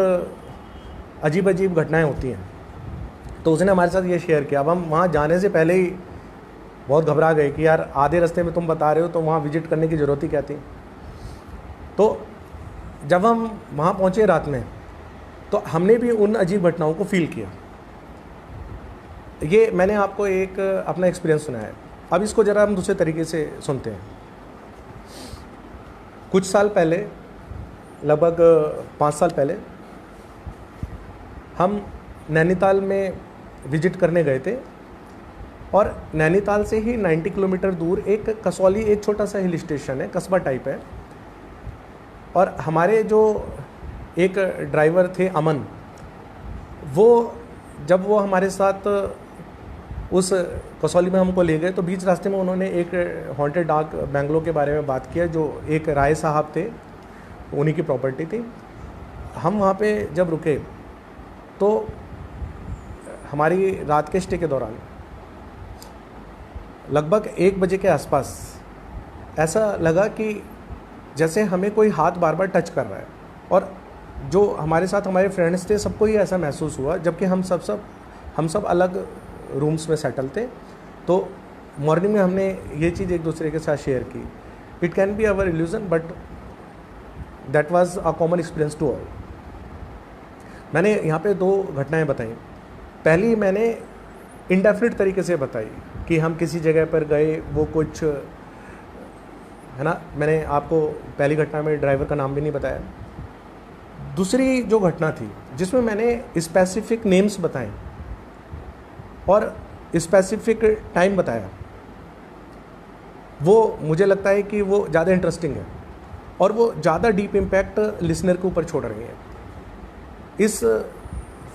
अजीब अजीब घटनाएं होती हैं। तो उसने हमारे साथ ये शेयर किया। अब हम वहाँ जाने से पहले ही बहुत घबरा गए कि यार आधे रास्ते में तुम बता रहे हो तो वहाँ विजिट करने की ज़रूरत ही क्या थी। तो जब हम वहाँ पहुँचे रात में, तो हमने भी उन अजीब घटनाओं को फील किया। ये मैंने आपको एक अपना एक्सपीरियंस सुनाया है। अब इसको ज़रा हम दूसरे तरीके से सुनते हैं। कुछ साल पहले, लगभग 5 साल पहले, हम नैनीताल में विजिट करने गए थे और नैनीताल से ही 90 किलोमीटर दूर एक कसौली, एक छोटा सा हिल स्टेशन है, कस्बा टाइप है। और हमारे जो एक ड्राइवर थे अमन, वो जब वो हमारे साथ उस कसौली में हमको ले गए, तो बीच रास्ते में उन्होंने एक हॉन्टेड डार्क बेंगलोर के बारे में बात किया, जो एक राय साहब थे, उन्हीं की प्रॉपर्टी थी। हम वहाँ पे जब रुके तो हमारी रात के स्टे के दौरान लगभग 1 बजे के आसपास ऐसा लगा कि जैसे हमें कोई हाथ बार बार टच कर रहा है, और जो हमारे साथ हमारे फ्रेंड्स थे सबको ही ऐसा महसूस हुआ, जबकि हम सब अलग रूम्स में सेटल थे। तो मॉर्निंग में हमने ये चीज़ एक दूसरे के साथ शेयर की। It can be our illusion but that was a common experience to all. मैंने यहाँ पे 2 घटनाएं बताई। पहली मैंने इंडेफिनिट तरीके से बताई कि हम किसी जगह पर गए, वो कुछ है ना, मैंने आपको पहली घटना में ड्राइवर का नाम भी नहीं बताया। दूसरी जो घटना थी जिसमें मैंने स्पेसिफिक नेम्स बताए और स्पेसिफिक टाइम बताया, वो मुझे लगता है कि वो ज़्यादा इंटरेस्टिंग है और वो ज़्यादा डीप इम्पैक्ट लिसनर के ऊपर छोड़ रही है। इस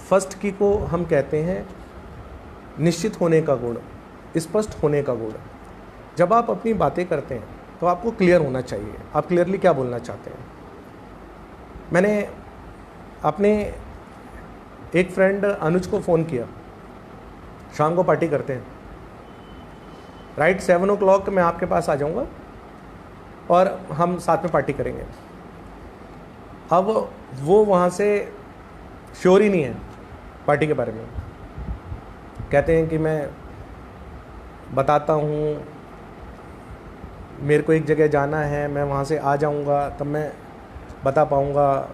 फर्स्ट की को हम कहते हैं निश्चित होने का गुण, स्पष्ट होने का गुण। जब आप अपनी बातें करते हैं तो आपको क्लियर होना चाहिए, आप क्लियरली क्या बोलना चाहते हैं। मैंने अपने एक फ्रेंड अनुज को फ़ोन किया, शाम को पार्टी करते हैं, राइट 7 o'clock मैं आपके पास आ जाऊंगा और हम साथ में पार्टी करेंगे। अब वो वहाँ से श्योर ही नहीं है पार्टी के बारे में, कहते हैं कि मैं बताता हूँ, मेरे को एक जगह जाना है, मैं वहाँ से आ जाऊँगा तब मैं बता पाऊँगा,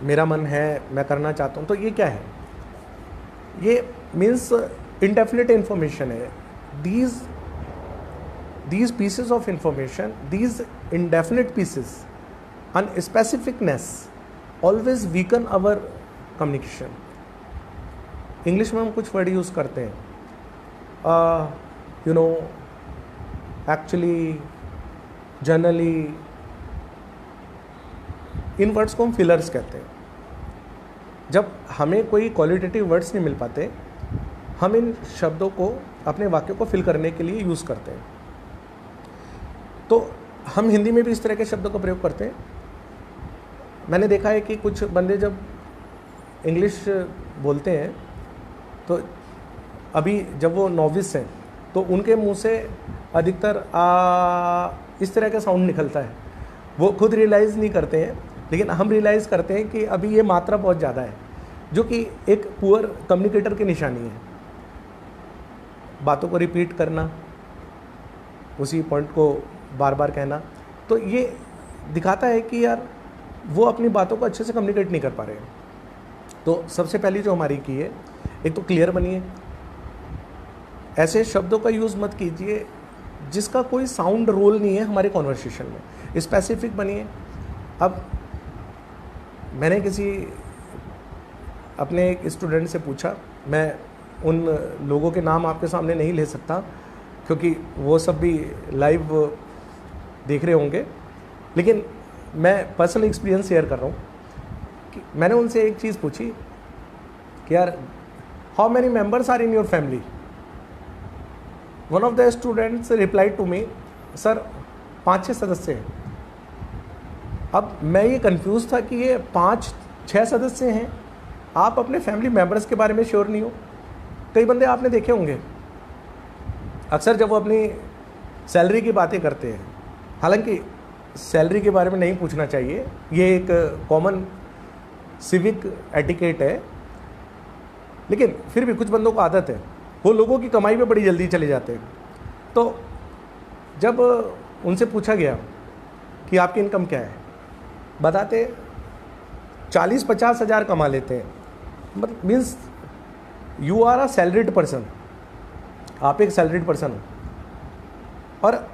मेरा मन है, मैं करना चाहता हूँ। तो ये क्या है? ये मीन्स indefinite information है। these pieces of information, these indefinite pieces, unspecificness always weaken our communication। English में हम कुछ वर्ड यूज़ करते हैं, you know, actually, generally, in words को हम फिलर्स कहते हैं। जब हमें कोई क्वालिटेटिव वर्ड्स नहीं मिल पाते, हम इन शब्दों को अपने वाक्यों को फिल करने के लिए यूज़ करते हैं। तो हम हिंदी में भी इस तरह के शब्दों का प्रयोग करते हैं। मैंने देखा है कि कुछ बंदे जब इंग्लिश बोलते हैं तो अभी जब वो नॉविस हैं तो उनके मुंह से अधिकतर इस तरह का साउंड निकलता है। वो खुद रियलाइज़ नहीं करते हैं, लेकिन हम रियलाइज़ करते हैं कि अभी ये मात्रा बहुत ज़्यादा है, जो कि एक पुअर कम्युनिकेटर की निशानी है। बातों को रिपीट करना, उसी पॉइंट को बार बार कहना, तो ये दिखाता है कि यार वो अपनी बातों को अच्छे से कम्युनिकेट नहीं कर पा रहे हैं। तो सबसे पहली जो हमारी की है, एक तो क्लियर बनिए, ऐसे शब्दों का यूज़ मत कीजिए जिसका कोई साउंड रोल नहीं है हमारे कॉन्वर्सेशन में। स्पेसिफिक बनिए। अब मैंने किसी अपने एक स्टूडेंट से पूछा, मैं उन लोगों के नाम आपके सामने नहीं ले सकता क्योंकि वो सब भी लाइव देख रहे होंगे, लेकिन मैं पर्सनल एक्सपीरियंस शेयर कर रहा हूँ कि मैंने उनसे एक चीज़ पूछी कि यार how many members are in your family. One of the students replied to me, sir 5-6 सदस्य हैं। अब मैं ये कंफ्यूज था कि ये 5-6 सदस्य हैं, आप अपने फैमिली मेम्बर्स के बारे में श्योर नहीं हो। कई बंदे आपने देखे होंगे अक्सर जब वो अपनी सैलरी की बातें करते हैं, हालांकि सैलरी के बारे में नहीं पूछना चाहिए, ये एक कॉमन सिविक एटिकेट है, लेकिन फिर भी कुछ बंदों को आदत है, वो लोगों की कमाई पे बड़ी जल्दी चले जाते हैं। तो जब उनसे पूछा गया कि आपकी इनकम क्या है, बताते 40-50 हज़ार कमा लेते हैं। मतलब means you are a salaried person, आप एक सैलरीड पर्सन हो, और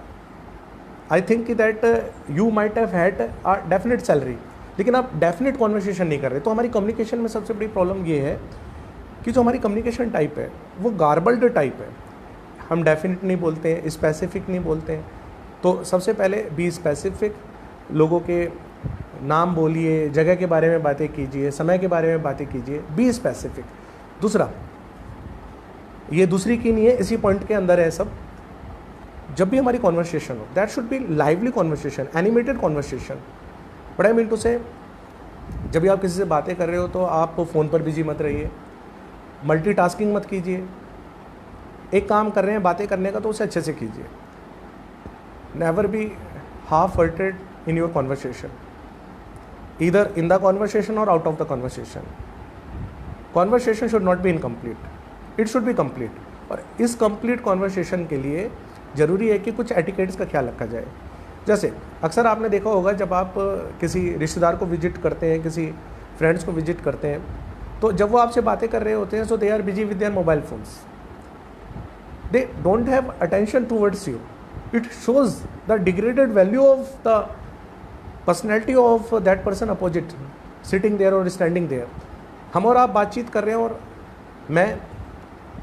I think that you might have had a definite salary, लेकिन आप डेफिनेट कॉन्वर्सेशन नहीं कर रहे। तो हमारी कम्युनिकेशन में सबसे बड़ी प्रॉब्लम ये है कि जो हमारी कम्युनिकेशन टाइप है वो गार्बल्ड टाइप है। हम डेफिनेट नहीं बोलते हैं, स्पेसिफिक नहीं बोलते हैं। तो सबसे पहले बी स्पेसिफिक, लोगों के नाम बोलिए, जगह के बारे में बातें कीजिए, समय के बारे में बातें कीजिए, बी स्पेसिफिक। दूसरा, ये दूसरी की नहीं है, इसी पॉइंट के अंदर है सब। जब भी हमारी कॉन्वर्सेशन हो, that should be lively conversation, animated conversation. But I mean to say, जब भी आप किसी से बातें कर रहे हो तो आप फ़ोन पर बिजी मत रहिए, मल्टीटास्किंग मत कीजिए। एक काम कर रहे हैं बातें करने का तो उसे अच्छे से कीजिए। Never be half hearted in your conversation, either in the conversation or out of the conversation. Conversation should not be incomplete, it should be complete. और इस कंप्लीट कॉन्वर्सेशन के लिए ज़रूरी है कि कुछ एटिकेट्स का ख्याल रखा जाए। जैसे अक्सर आपने देखा होगा, जब आप किसी रिश्तेदार को विजिट करते हैं, किसी फ्रेंड्स को विजिट करते हैं, तो जब वो आपसे बातें कर रहे होते हैं, so they are busy with their mobile phones, they don't have attention towards you. It shows the degraded value of the personality of that person opposite, sitting there or standing there. हम और आप बातचीत कर रहे हैं और मैं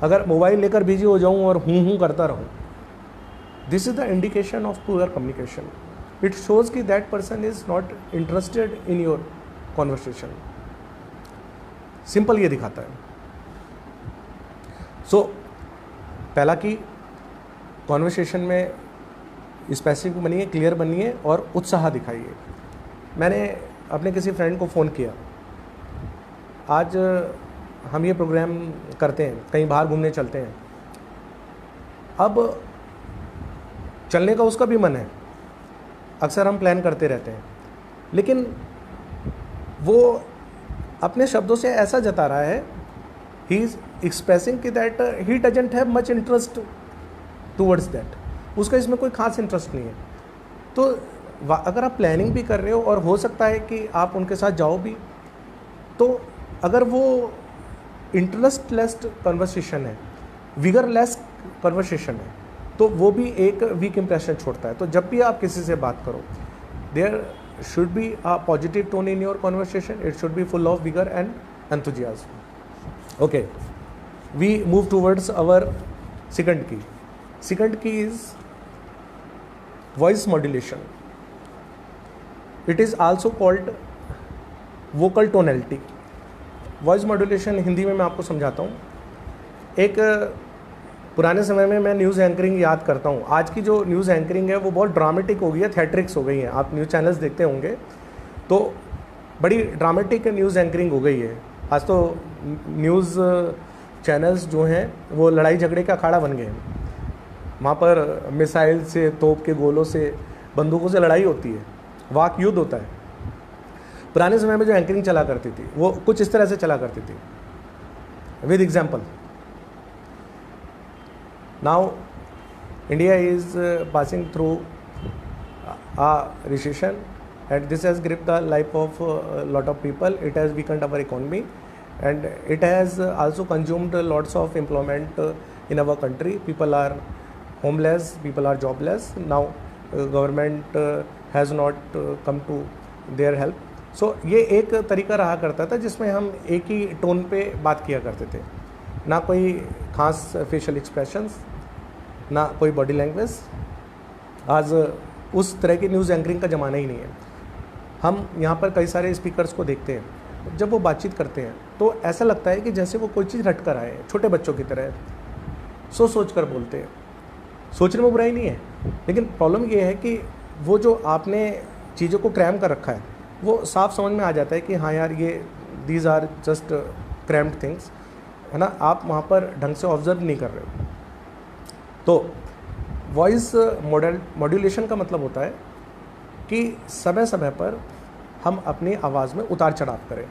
अगर मोबाइल लेकर बिजी हो जाऊं और हूँ करता रहूं, this is the indication of poor communication. It shows कि that person is not interested in your conversation. Simple ये दिखाता है। सो पहला कि कॉन्वर्सेशन में स्पेसिफिक बनिए, क्लियर बनिए और उत्साह दिखाइए। मैंने अपने किसी फ्रेंड को फ़ोन किया, आज हम ये प्रोग्राम करते हैं, कहीं बाहर घूमने चलते हैं। अब चलने का उसका भी मन है, अक्सर हम प्लान करते रहते हैं, लेकिन वो अपने शब्दों से ऐसा जता रहा है, ही इज़ एक्सप्रेसिंग कि that he doesn't have much interest towards that, उसका इसमें कोई खास इंटरेस्ट नहीं है। तो अगर आप प्लानिंग भी कर रहे हो और हो सकता है कि आप उनके साथ जाओ भी, तो अगर वो इंटरेस्टलेस कन्वर्सेशन है, विगरलेस कन्वर्सेशन है, तो वो भी एक वीक इंप्रेशन छोड़ता है। तो जब भी आप किसी से बात करो, there should be a positive tone in your conversation, it should be full of vigour and enthusiasm. Okay, we move towards our second key. Second key is voice modulation. It is also called vocal tonality. Voice modulation Hindi में मैं आपको समझाता हूँ। एक पुराने समय में मैं न्यूज़ एंकरिंग याद करता हूँ। आज की जो न्यूज़ एंकरिंग है वो बहुत ड्रामेटिक हो गई है, थिएट्रिक्स हो गई है। आप न्यूज़ चैनल्स देखते होंगे तो बड़ी ड्रामेटिक न्यूज़ एंकरिंग हो गई है। आज तो न्यूज़ चैनल्स जो हैं वो लड़ाई झगड़े का अखाड़ा बन गए हैं। वहाँ पर मिसाइल से, तोप के गोलों से, बंदूकों से लड़ाई होती है, वाक युद्ध होता है। पुराने समय में जो एंकरिंग चला करती थी वो कुछ इस तरह से चला करती थी। With example, now India is passing through a recession and this has gripped the life of a lot of people. It has weakened our economy and it has also consumed lots of employment in our country. People are homeless, people are jobless. Now government has not come to their help. So ये एक तरीका रहा करता था जिसमें हम एक ही tone पे बात किया करते थे, ना कोई खास फेशियल एक्सप्रेशंस, ना कोई बॉडी लैंग्वेज। आज उस तरह की न्यूज़ एंकरिंग का ज़माना ही नहीं है। हम यहाँ पर कई सारे स्पीकर्स को देखते हैं, जब वो बातचीत करते हैं तो ऐसा लगता है कि जैसे वो कोई चीज़ रट कर आए, छोटे बच्चों की तरह सोच कर बोलते हैं। सोचने में बुराई नहीं है, लेकिन प्रॉब्लम ये है कि वो जो आपने चीज़ों को क्रैम कर रखा है वो साफ समझ में आ जाता है कि हाँ यार ये these are just crammed things, है ना। आप वहाँ पर ढंग से ऑब्जर्व नहीं कर रहे हो। तो वॉइस मॉड्यूलेशन का मतलब होता है कि समय समय पर हम अपनी आवाज़ में उतार चढ़ाव करें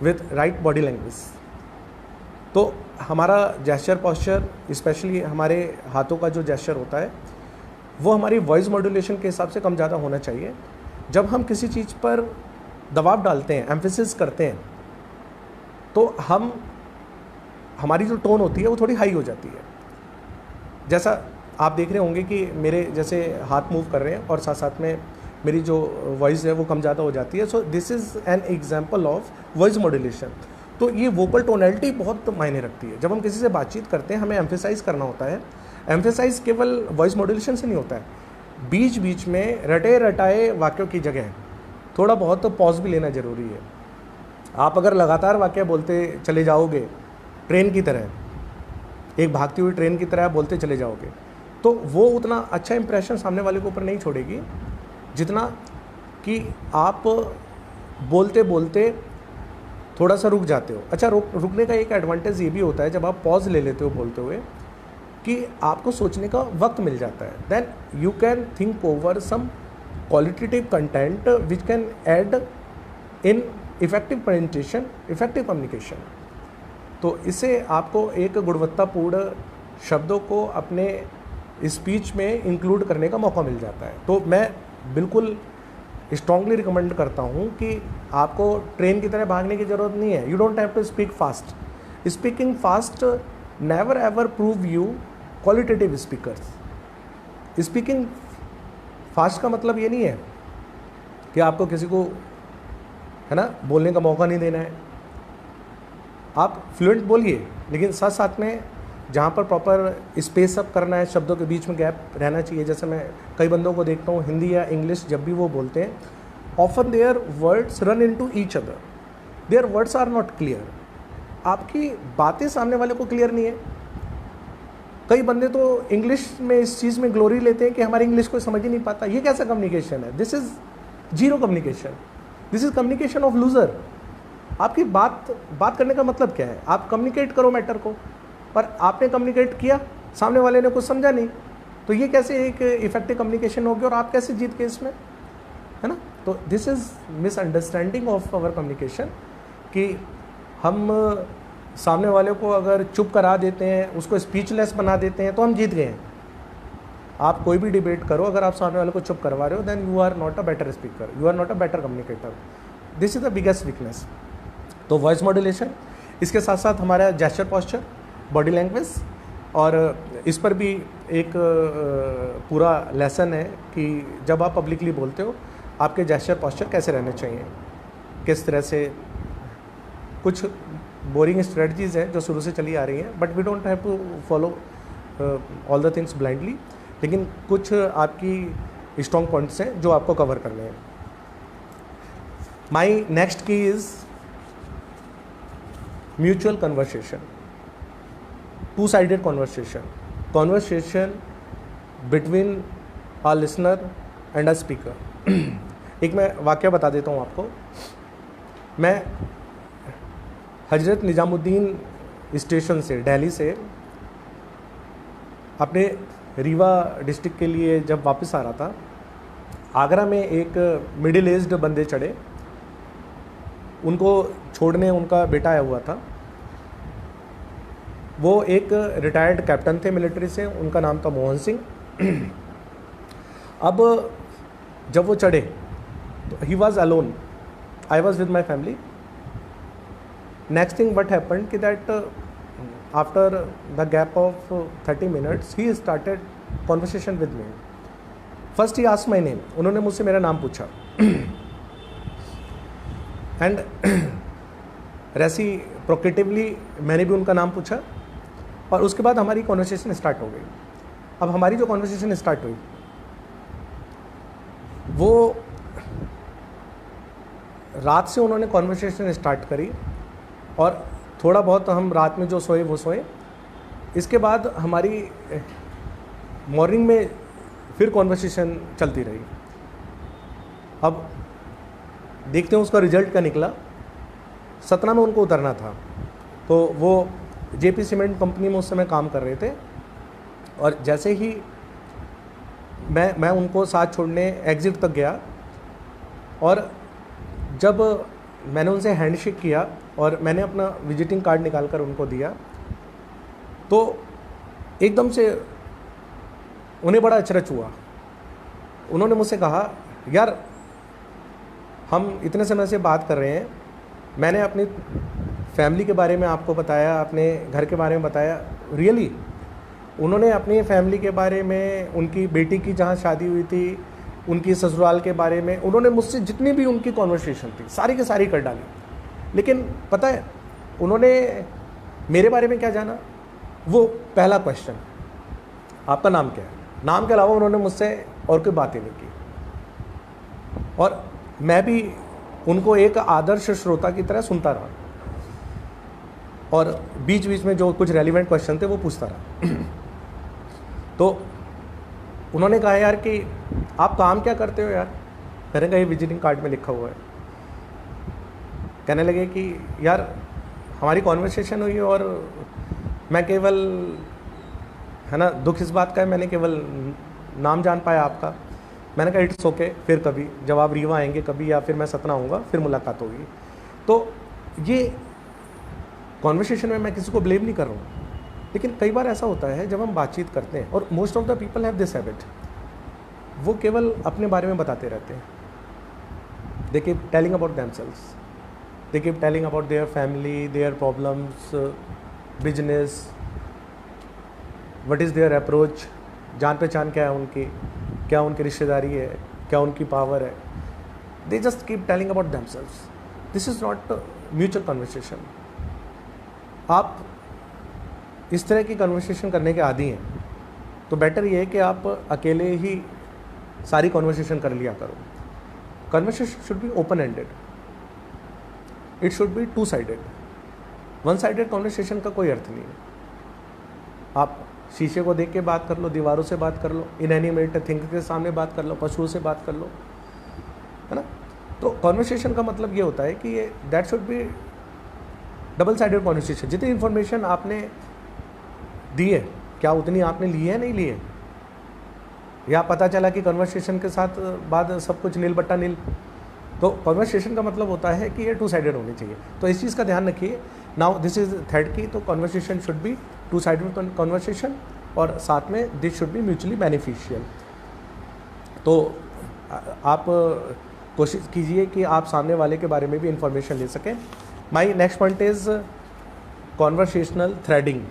विथ राइट बॉडी लैंग्वेज। तो हमारा जेस्चर पॉस्चर, स्पेशली हमारे हाथों का जो जेस्चर होता है वो हमारी वॉइस मॉड्यूलेशन के हिसाब से कम ज़्यादा होना चाहिए। जब हम किसी चीज़ पर दबाव डालते हैं, एम्फेसिस करते हैं, तो हमारी जो टोन होती है वो थोड़ी हाई हो जाती है। जैसा आप देख रहे होंगे कि मेरे जैसे हाथ मूव कर रहे हैं और साथ साथ में मेरी जो वॉइस है वो कम ज़्यादा हो जाती है। So this is an example of voice modulation. तो ये वोकल टोनैलिटी बहुत मायने रखती है। जब हम किसी से बातचीत करते हैं हमें एम्फेसाइज करना होता है। एम्फेसाइज केवल वॉइस मॉड्यूलेशन से नहीं होता है, बीच बीच में रटे रटाए वाक्यों की जगह थोड़ा बहुत तो पॉज भी लेना ज़रूरी है। आप अगर लगातार वाक्य बोलते चले जाओगे ट्रेन की तरह, एक भागती हुई ट्रेन की तरह बोलते चले जाओगे, तो वो उतना अच्छा इंप्रेशन सामने वाले के ऊपर नहीं छोड़ेगी जितना कि आप बोलते बोलते थोड़ा सा रुक जाते हो। अच्छा, रुकने का एक एडवांटेज ये भी होता है जब आप पॉज ले लेते हो बोलते हुए कि आपको सोचने का वक्त मिल जाता है। Then you can think over some qualitative content which can add in effective presentation, effective communication. तो इससे आपको एक गुणवत्तापूर्ण शब्दों को अपने स्पीच में इंक्लूड करने का मौका मिल जाता है। तो मैं बिल्कुल स्ट्रांगली रिकमेंड करता हूँ कि आपको ट्रेन की तरह भागने की ज़रूरत नहीं है। You don't have to speak fast. Speaking fast never ever prove you qualitative speakers. Speaking fast का मतलब ये नहीं है कि आपको किसी को, है ना, बोलने का मौका नहीं देना है। आप फ्लुएंट बोलिए, लेकिन साथ साथ में जहाँ पर प्रॉपर स्पेस अप करना है, शब्दों के बीच में गैप रहना चाहिए। जैसे मैं कई बंदों को देखता हूँ हिंदी या इंग्लिश जब भी वो बोलते हैं, often their words run into each other, their words are not clear. आपकी बातें सामने वाले को क्लियर नहीं है। कई बंदे तो इंग्लिश में इस चीज़ में ग्लोरी लेते हैं कि हमारी इंग्लिश कोई समझ ही नहीं पाता। ये कैसा कम्युनिकेशन है? This is zero communication, this is communication of loser. आपकी बात करने का मतलब क्या है? आप कम्युनिकेट करो मैटर को, पर आपने कम्युनिकेट किया, सामने वाले ने कुछ समझा नहीं, तो ये कैसे एक इफेक्टिव कम्युनिकेशन होगी और आप कैसे जीत गए इसमें, है ना? तो this is misunderstanding of our communication कि हम सामने वाले को अगर चुप करा देते हैं, उसको स्पीचलेस बना देते हैं, तो हम जीत गए हैं। आप कोई भी डिबेट करो, अगर आप सामने वाले को चुप करवा रहे हो, then you are not a better speaker, you are not a better communicator. This is the biggest weakness. तो वॉइस मॉड्यूलेशन, इसके साथ साथ हमारा जेस्चर पॉस्चर, बॉडी लैंग्वेज, और इस पर भी एक पूरा लेसन है कि जब आप पब्लिकली बोलते हो आपके जेस्चर पॉस्चर कैसे रहने चाहिए, किस तरह से। कुछ बोरिंग स्ट्रेटजीज़ हैं जो शुरू से चली आ रही हैं, but we don't have to follow all the things blindly, लेकिन कुछ आपकी स्ट्रॉन्ग पॉइंट्स हैं जो आपको कवर करने हैं। माई नेक्स्ट की is mutual conversation, two-sided conversation between a listener and a speaker। एक मैं वाक़या बता देता हूँ आपको। मैं हजरत निज़ामुद्दीन स्टेशन से, दिल्ली से अपने रीवा डिस्ट्रिक्ट के लिए जब वापस आ रहा था, आगरा में एक मिडिल एज्ड बंदे चढ़े, उनको छोड़ने उनका बेटा आया हुआ था। वो एक रिटायर्ड कैप्टन थे मिलिट्री से, उनका नाम था मोहन सिंह। अब जब वो चढ़े तो he was alone, I was with my family. Next thing what happened कि that after the gap of 30 minutes he started conversation with me. First he asked my name, उन्होंने मुझसे मेरा नाम पूछा एंड रेसिप्रोकेटिवली मैंने भी उनका नाम पूछा, और उसके बाद हमारी कॉन्वर्सेशन स्टार्ट हो गई। अब हमारी जो कॉन्वर्सेशन स्टार्ट हुई वो रात से उन्होंने कॉन्वर्सेशन स्टार्ट करी, और थोड़ा बहुत हम रात में जो सोए वो सोए। इसके बाद हमारी मॉर्निंग में फिर कॉन्वर्सेशन चलती रही। अब देखते हैं उसका रिजल्ट क्या निकला। सतना में उनको उतरना था, तो वो जेपी सीमेंट कंपनी में उस समय काम कर रहे थे, और जैसे ही मैं उनको साथ छोड़ने एग्ज़िट तक गया, और जब मैंने उनसे हैंडशेक किया और मैंने अपना विजिटिंग कार्ड निकाल कर उनको दिया, तो एकदम से उन्हें बड़ा अचरज हुआ। उन्होंने मुझसे कहा, यार हम इतने समय से बात कर रहे हैं, मैंने अपनी फैमिली के बारे में आपको बताया, अपने घर के बारे में बताया, रियली उन्होंने अपनी फैमिली के बारे में, उनकी बेटी की जहाँ शादी हुई थी, उनकी ससुराल के बारे में, उन्होंने मुझसे जितनी भी उनकी कॉन्वर्सेशन थी सारी की सारी कर डाली। लेकिन पता है उन्होंने मेरे बारे में क्या जाना? वो पहला क्वेश्चन, आपका नाम क्या है? नाम के अलावा उन्होंने मुझसे और कोई बातें नहीं की। और मैं भी उनको एक आदर्श श्रोता की तरह सुनता रहा। और बीच बीच में जो कुछ रेलिवेंट क्वेश्चन थे वो पूछता रहा। तो उन्होंने कहा यार कि आप काम क्या करते हो यार? मैंने कहा ये विजिटिंग कार्ड में लिखा हुआ है। कहने लगे कि यार हमारी कॉन्वर्सेशन हुई और मैं केवल, है ना, दुख इस बात का है मैंने केवल नाम जान पाया आपका। मैंने कहा इट्स ओके, फिर कभी जब आप रीवा आएंगे कभी या फिर मैं सतना आऊँगा फिर मुलाकात होगी। तो ये कॉन्वर्सेशन में मैं किसी को ब्लेम नहीं कर रहा हूँ, लेकिन कई बार ऐसा होता है जब हम बातचीत करते हैं और most of the people have this habit, वो केवल अपने बारे में बताते रहते हैं। They keep telling about themselves, they keep telling about their family, their problems, business, what is there approach, जान पहचान क्या है उनकी, क्या उनकी रिश्तेदारी है, क्या उनकी पावर है। They just keep telling about themselves. This is not mutual conversation. आप इस तरह की कन्वर्सेशन करने के आदी हैं तो बेटर ये है कि आप अकेले ही सारी कन्वर्सेशन कर लिया करो। Conversation should be open ended, it should B two sided. One sided conversation का कोई अर्थ नहीं है। आप शीशे को देख के बात कर लो, दीवारों से बात कर लो, इनएनिमेट थिंग के सामने बात कर लो, पशुओं से बात कर लो, है ना। तो कन्वर्सेशन का मतलब ये होता है कि ये that should B double sided conversation. जितनी इन्फॉर्मेशन आपने दी है क्या उतनी आपने ली है, नहीं ली है, या पता चला कि कन्वर्सेशन के साथ बाद सब कुछ नील बट्टा नील। तो कन्वर्सेशन का मतलब होता है कि ये टू साइडेड होनी चाहिए। तो इस चीज़ का ध्यान रखिए। नाउ दिस इज थर्ड की, तो conversation should be two sided conversation और साथ में this should be mutually beneficial. तो आप कोशिश कीजिए कि आप सामने वाले के बारे में भी इंफॉर्मेशन ले सकें। My next point is conversational threading.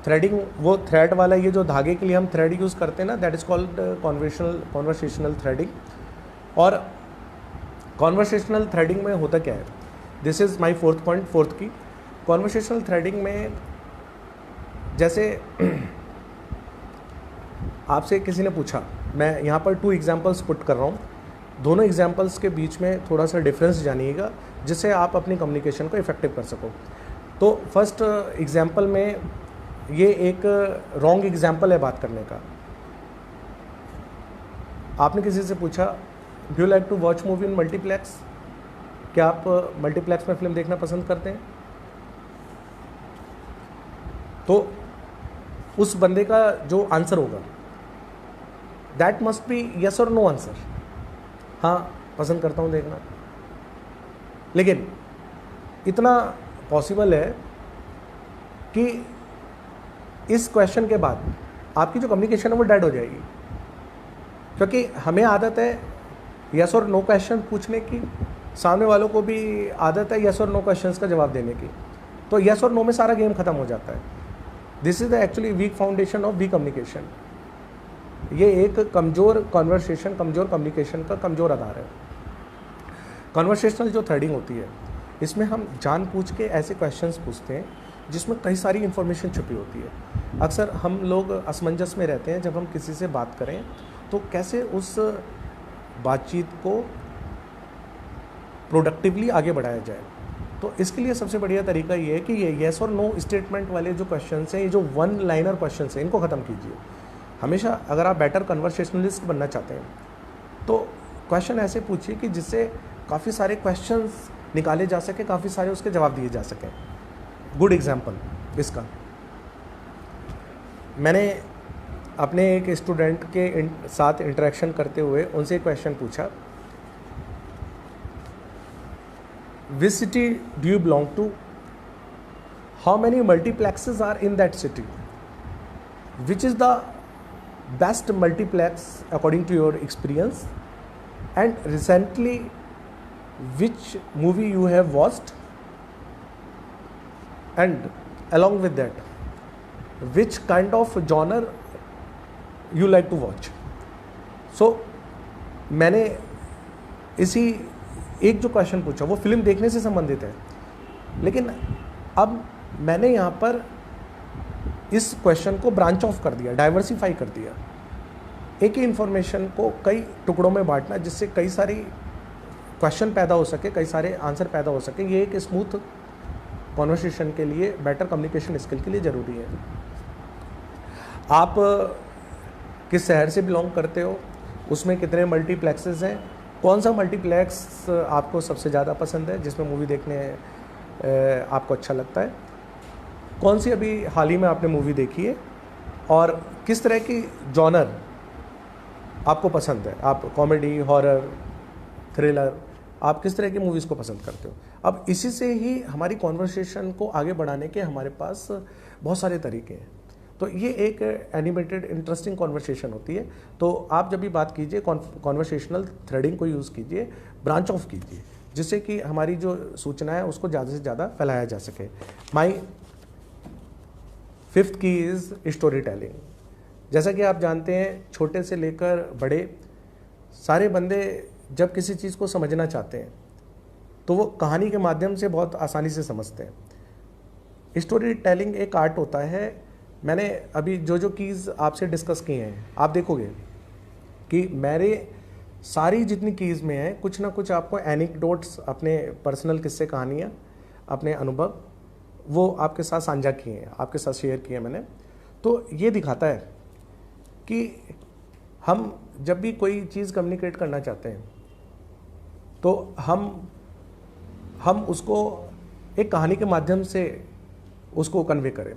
Threading वो थ्रेड वाला, ये जो धागे के लिए हम थ्रेड यूज़ करते हैं ना, that is called conversational threading. और कॉन्वर्सेशनल थ्रेडिंग में होता क्या है, this is my fourth point, fourth की। कॉन्वर्सेशनल थ्रेडिंग में जैसे आपसे किसी ने पूछा, मैं यहाँ पर 2 एग्जाम्पल्स पुट कर रहा हूँ, दोनों एग्जाम्पल्स के बीच में थोड़ा सा डिफरेंस जानिएगा जिससे आप अपनी कम्युनिकेशन को इफेक्टिव कर सको। तो फर्स्ट एग्जाम्पल में ये एक रॉन्ग एग्जाम्पल है बात करने का। आपने किसी से पूछा, do you like to watch movie in multiplex? क्या आप मल्टीप्लेक्स में फिल्म देखना पसंद करते हैं? तो उस बंदे का जो आंसर होगा दैट मस्ट बी यस और नो आंसर। हाँ, पसंद करता हूँ देखना। लेकिन इतना पॉसिबल है कि इस क्वेश्चन के बाद आपकी जो कम्युनिकेशन है वो डेड हो जाएगी, क्योंकि हमें आदत है यस और नो क्वेश्चन पूछने की, सामने वालों को भी आदत है यस और नो क्वेश्चंस का जवाब देने की। तो यस और नो में सारा गेम खत्म हो जाता है। This is the actually weak foundation of weak communication. ये एक कमज़ोर कॉन्वर्सेशन, कमज़ोर कम्युनिकेशन का कमज़ोर आधार है। कन्वर्सेशनल जो थ्रेडिंग होती है, इसमें हम जानबूझ के ऐसे क्वेश्चंस पूछते हैं जिसमें कई सारी इन्फॉर्मेशन छुपी होती है। अक्सर हम लोग असमंजस में रहते हैं जब हम किसी से बात करें तो कैसे उस बातचीत को प्रोडक्टिवली आगे बढ़ाया जाए। तो इसके लिए सबसे बढ़िया तरीका ये है कि ये येस और नो स्टेटमेंट वाले जो क्वेश्चंस हैं, ये जो वन लाइनर क्वेश्चंस हैं, इनको ख़त्म कीजिए। हमेशा अगर आप बेटर कन्वर्सेशनलिस्ट बनना चाहते हैं तो क्वेश्चन ऐसे पूछिए कि जिससे काफ़ी सारे क्वेश्चंस निकाले जा सके, काफ़ी सारे उसके जवाब दिए जा सकें। गुड एग्जाम्पल इसका, मैंने अपने एक स्टूडेंट के साथ इंटरेक्शन करते हुए उनसे एक क्वेश्चन पूछा, which city do you belong to, how many multiplexes are in that city, which is the best multiplex according to your experience, and recently which movie you have watched, and along with that which kind of genre you like to watch. So मैंने इसी एक जो question पूछा वो film देखने से संबंधित है, लेकिन अब मैंने यहाँ पर इस क्वेश्चन को ब्रांच ऑफ कर दिया, डाइवर्सिफाई कर दिया। एक ही इन्फॉर्मेशन को कई टुकड़ों में बांटना जिससे कई सारी क्वेश्चन पैदा हो सके, कई सारे आंसर पैदा हो सके। ये एक स्मूथ कॉन्वर्सेशन के लिए, बेटर कम्युनिकेशन स्किल के लिए ज़रूरी है। आप किस शहर से बिलोंग करते हो, उसमें कितने मल्टीप्लेक्सेस हैं, कौन सा मल्टीप्लेक्स आपको सबसे ज़्यादा पसंद है जिसमें मूवी देखने आपको अच्छा लगता है, कौन सी अभी हाल ही में आपने मूवी देखी है, और किस तरह की जॉनर आपको पसंद है। आप कॉमेडी, हॉरर, थ्रिलर, आप किस तरह की मूवीज़ को पसंद करते हो। अब इसी से ही हमारी कॉन्वर्सेशन को आगे बढ़ाने के हमारे पास बहुत सारे तरीके हैं। तो ये एक एनिमेटेड इंटरेस्टिंग कॉन्वर्सेशन होती है। तो आप जब भी बात कीजिए, कॉन्वर्सेशनल थ्रेडिंग को यूज़ कीजिए, ब्रांच ऑफ कीजिए, जिससे कि हमारी जो सूचना है उसको ज़्यादा से ज़्यादा फैलाया जा सके। माई 5th की इज़ स्टोरी टेलिंग। जैसा कि आप जानते हैं, छोटे से लेकर बड़े सारे बंदे जब किसी चीज़ को समझना चाहते हैं तो वो कहानी के माध्यम से बहुत आसानी से समझते हैं। स्टोरी टेलिंग एक आर्ट होता है। मैंने अभी जो कीज़ आपसे डिस्कस किए हैं, आप देखोगे कि मेरे सारी जितनी कीज़ में है, कुछ ना कुछ आपको एनेक्डोट्स, अपने पर्सनल किस्से, कहानियाँ, अपने अनुभव वो आपके साथ साझा किए हैं, आपके साथ शेयर किए हैं मैंने। तो ये दिखाता है कि हम जब भी कोई चीज़ कम्युनिकेट करना चाहते हैं तो हम उसको एक कहानी के माध्यम से उसको कन्वे करें।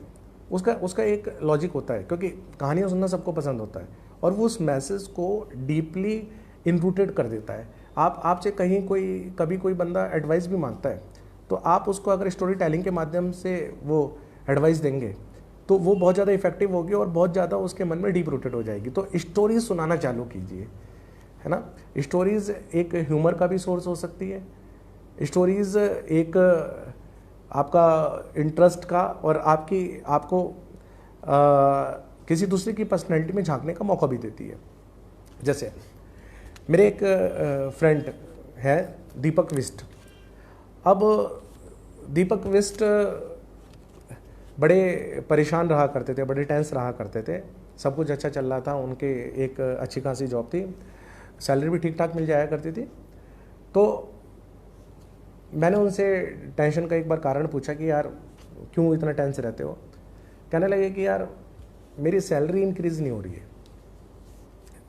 उसका एक लॉजिक होता है, क्योंकि कहानियाँ सुनना सबको पसंद होता है और वो उस मैसेज को डीपली इनरूटेड कर देता है। आपसे कहीं कभी कोई बंदा एडवाइस भी मांगता है तो आप उसको अगर स्टोरी टेलिंग के माध्यम से वो एडवाइस देंगे तो वो बहुत ज़्यादा इफेक्टिव होगी और बहुत ज़्यादा उसके मन में डीप रूटेड हो जाएगी। तो स्टोरीज सुनाना चालू कीजिए, है ना। स्टोरीज़ एक ह्यूमर का भी सोर्स हो सकती है। स्टोरीज़ एक आपका इंटरेस्ट का और आपको किसी दूसरे की पर्सनैलिटी में झांकने का मौका भी देती है। जैसे मेरे एक फ्रेंड है दीपक विस्ट। अब दीपक विस्ट बड़े परेशान रहा करते थे, बड़े टेंस रहा करते थे। सब कुछ अच्छा चल रहा था, उनके एक अच्छी खासी जॉब थी, सैलरी भी ठीक ठाक मिल जाया करती थी। तो मैंने उनसे टेंशन का एक बार कारण पूछा कि यार क्यों इतना टेंस रहते हो। कहने लगे कि यार मेरी सैलरी इंक्रीज़ नहीं हो रही है,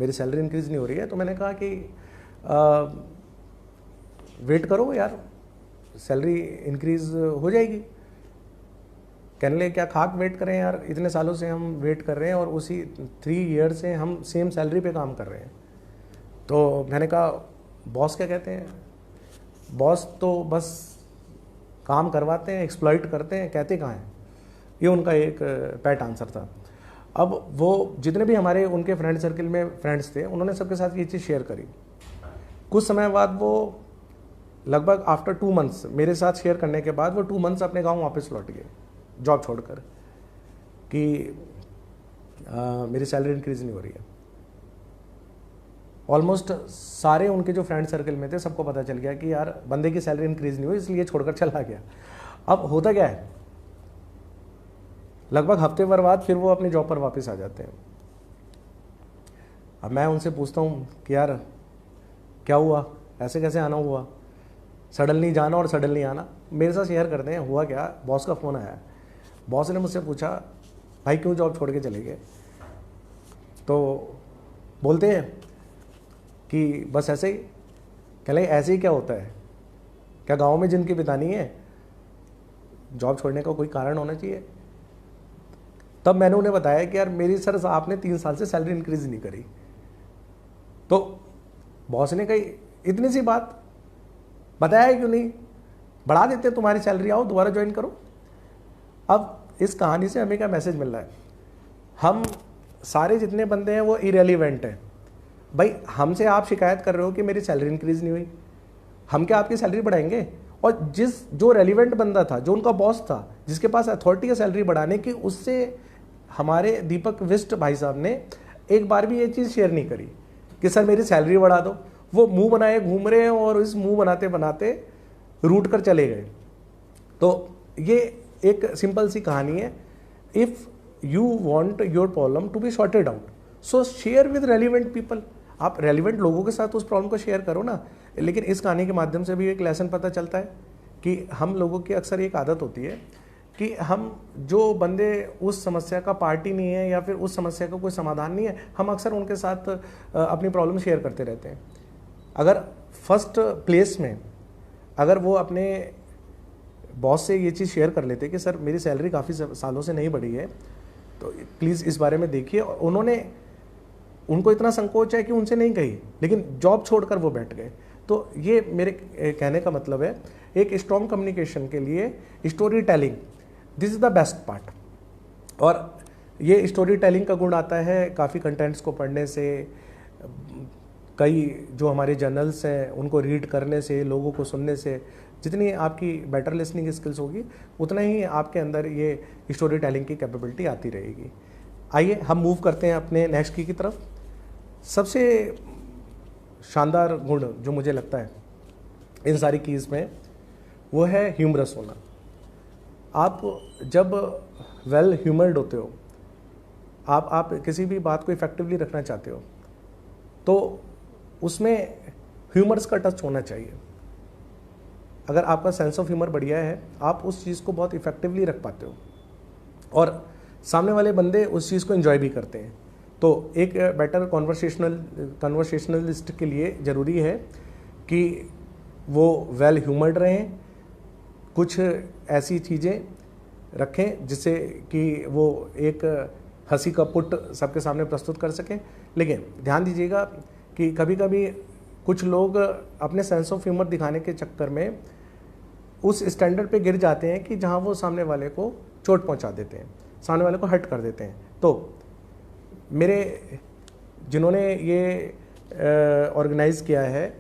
मेरी सैलरी इंक्रीज़ नहीं हो रही है। तो मैंने कहा कि वेट करो यार, सैलरी इंक्रीज़ हो जाएगी। कहने लगे क्या खाक वेट करें यार, इतने सालों से हम वेट कर रहे हैं और उसी 3 ईयर से हम सेम सैलरी पे काम कर रहे हैं। तो मैंने कहा बॉस क्या कहते हैं, बॉस तो बस काम करवाते हैं, एक्सप्लॉइट करते हैं, कहते कहाँ हैं। ये उनका एक पैट आंसर था। अब वो जितने भी हमारे उनके फ्रेंड सर्कल में फ्रेंड्स थे, उन्होंने सबके साथ ये चीज़ शेयर करी। कुछ समय बाद वो लगभग आफ्टर 2 मंथ्स मेरे साथ शेयर करने के बाद वो 2 मंथ्स अपने गांव वापस लौट गए जॉब छोड़कर कि मेरी सैलरी इंक्रीज़ नहीं हो रही है। ऑलमोस्ट सारे उनके जो फ्रेंड सर्कल में थे सबको पता चल गया कि यार बंदे की सैलरी इंक्रीज़ नहीं हुई, इसलिए छोड़कर चला गया। अब होता क्या है, लगभग हफ्ते भर बाद फिर वो अपनी जॉब पर वापस आ जाते हैं। अब मैं उनसे पूछता हूँ कि यार क्या हुआ, ऐसे कैसे आना हुआ, सडनली जाना और सडनली आना। मेरे साथ शेयर करते हैं हुआ क्या। बॉस का फ़ोन आया, बॉस ने मुझसे पूछा भाई क्यों जॉब छोड़ के चले गए। तो बोलते हैं कि बस ऐसे ही। कह लगे ऐसे ही क्या होता है, क्या गांव में जिनकी बितानी है, जॉब छोड़ने का कोई कारण होना चाहिए। तब मैंने उन्हें बताया कि यार मेरी सर आपने 3 साल से सैलरी इंक्रीज़ नहीं करी। तो बॉस ने कही इतनी सी बात बताया क्यों नहीं, बढ़ा देते तुम्हारी सैलरी, आओ दोबारा ज्वाइन करो। अब इस कहानी से हमें क्या मैसेज मिल रहा है, हम सारे जितने बंदे हैं वो इरेलीवेंट हैं। भाई हमसे आप शिकायत कर रहे हो कि मेरी सैलरी इंक्रीज़ नहीं हुई, हम क्या आपकी सैलरी बढ़ाएंगे। और जो रेलिवेंट बंदा था, जो उनका बॉस था, जिसके पास अथॉरिटी है सैलरी बढ़ाने की, उससे हमारे दीपक विस्ट भाई साहब ने एक बार भी ये चीज़ शेयर नहीं करी कि सर मेरी सैलरी बढ़ा दो। वो मुंह बनाए घूम रहे हैं और इस मुंह बनाते बनाते रूट कर चले गए। तो ये एक सिंपल सी कहानी है। If you want your problem to be sorted out, so share with relevant people. आप रेलिवेंट लोगों के साथ उस प्रॉब्लम को शेयर करो ना। लेकिन इस कहानी के माध्यम से भी एक लेसन पता चलता है कि हम लोगों की अक्सर एक आदत होती है कि हम जो बंदे उस समस्या का पार्टी नहीं है या फिर उस समस्या का कोई समाधान नहीं है, हम अक्सर उनके साथ अपनी प्रॉब्लम शेयर करते रहते हैं। अगर फर्स्ट प्लेस में अगर वो अपने बॉस से ये चीज़ शेयर कर लेते कि सर मेरी सैलरी काफ़ी सालों से नहीं बढ़ी है, तो प्लीज़ इस बारे में देखिए, और उनको इतना संकोच है कि उनसे नहीं कही, लेकिन जॉब छोड़कर वो बैठ गए। तो ये मेरे कहने का मतलब है, एक स्ट्रॉन्ग कम्युनिकेशन के लिए story telling this is the best part. और ये स्टोरी टेलिंग का गुण आता है काफ़ी कंटेंट्स को पढ़ने से, कई जो हमारे जर्नल्स हैं उनको रीड करने से, लोगों को सुनने से। जितनी आपकी बेटर लिसनिंग स्किल्स होगी उतना ही आपके अंदर ये स्टोरी टेलिंग की कैपेबिलिटी आती रहेगी। आइए हम मूव करते हैं अपने नेक्स्ट की तरफ। सबसे शानदार गुण जो मुझे लगता है इन सारी कीज़ में, वो है ह्यूमरस होना। आप जब वेल ह्यूमर्ड होते हो, आप किसी भी बात को इफेक्टिवली रखना चाहते हो, तो उसमें ह्यूमर्स का टच होना चाहिए। अगर आपका सेंस ऑफ ह्यूमर बढ़िया है, आप उस चीज़ को बहुत इफेक्टिवली रख पाते हो और सामने वाले बंदे उस चीज़ को एंजॉय भी करते हैं। तो एक बेटर कन्वर्सेशनलिस्ट के लिए ज़रूरी है कि वो वेल ह्यूमर्ड रहें, कुछ ऐसी चीज़ें रखें जिससे कि वो एक हंसी का पुट सबके सामने प्रस्तुत कर सकें। लेकिन ध्यान दीजिएगा कि कभी कभी कुछ लोग अपने सेंस ऑफ ह्यूमर दिखाने के चक्कर में उस स्टैंडर्ड पे गिर जाते हैं कि जहां वो सामने वाले को चोट पहुंचा देते हैं, सामने वाले को हर्ट कर देते हैं। तो मेरे जिन्होंने ये ऑर्गेनाइज़ किया है,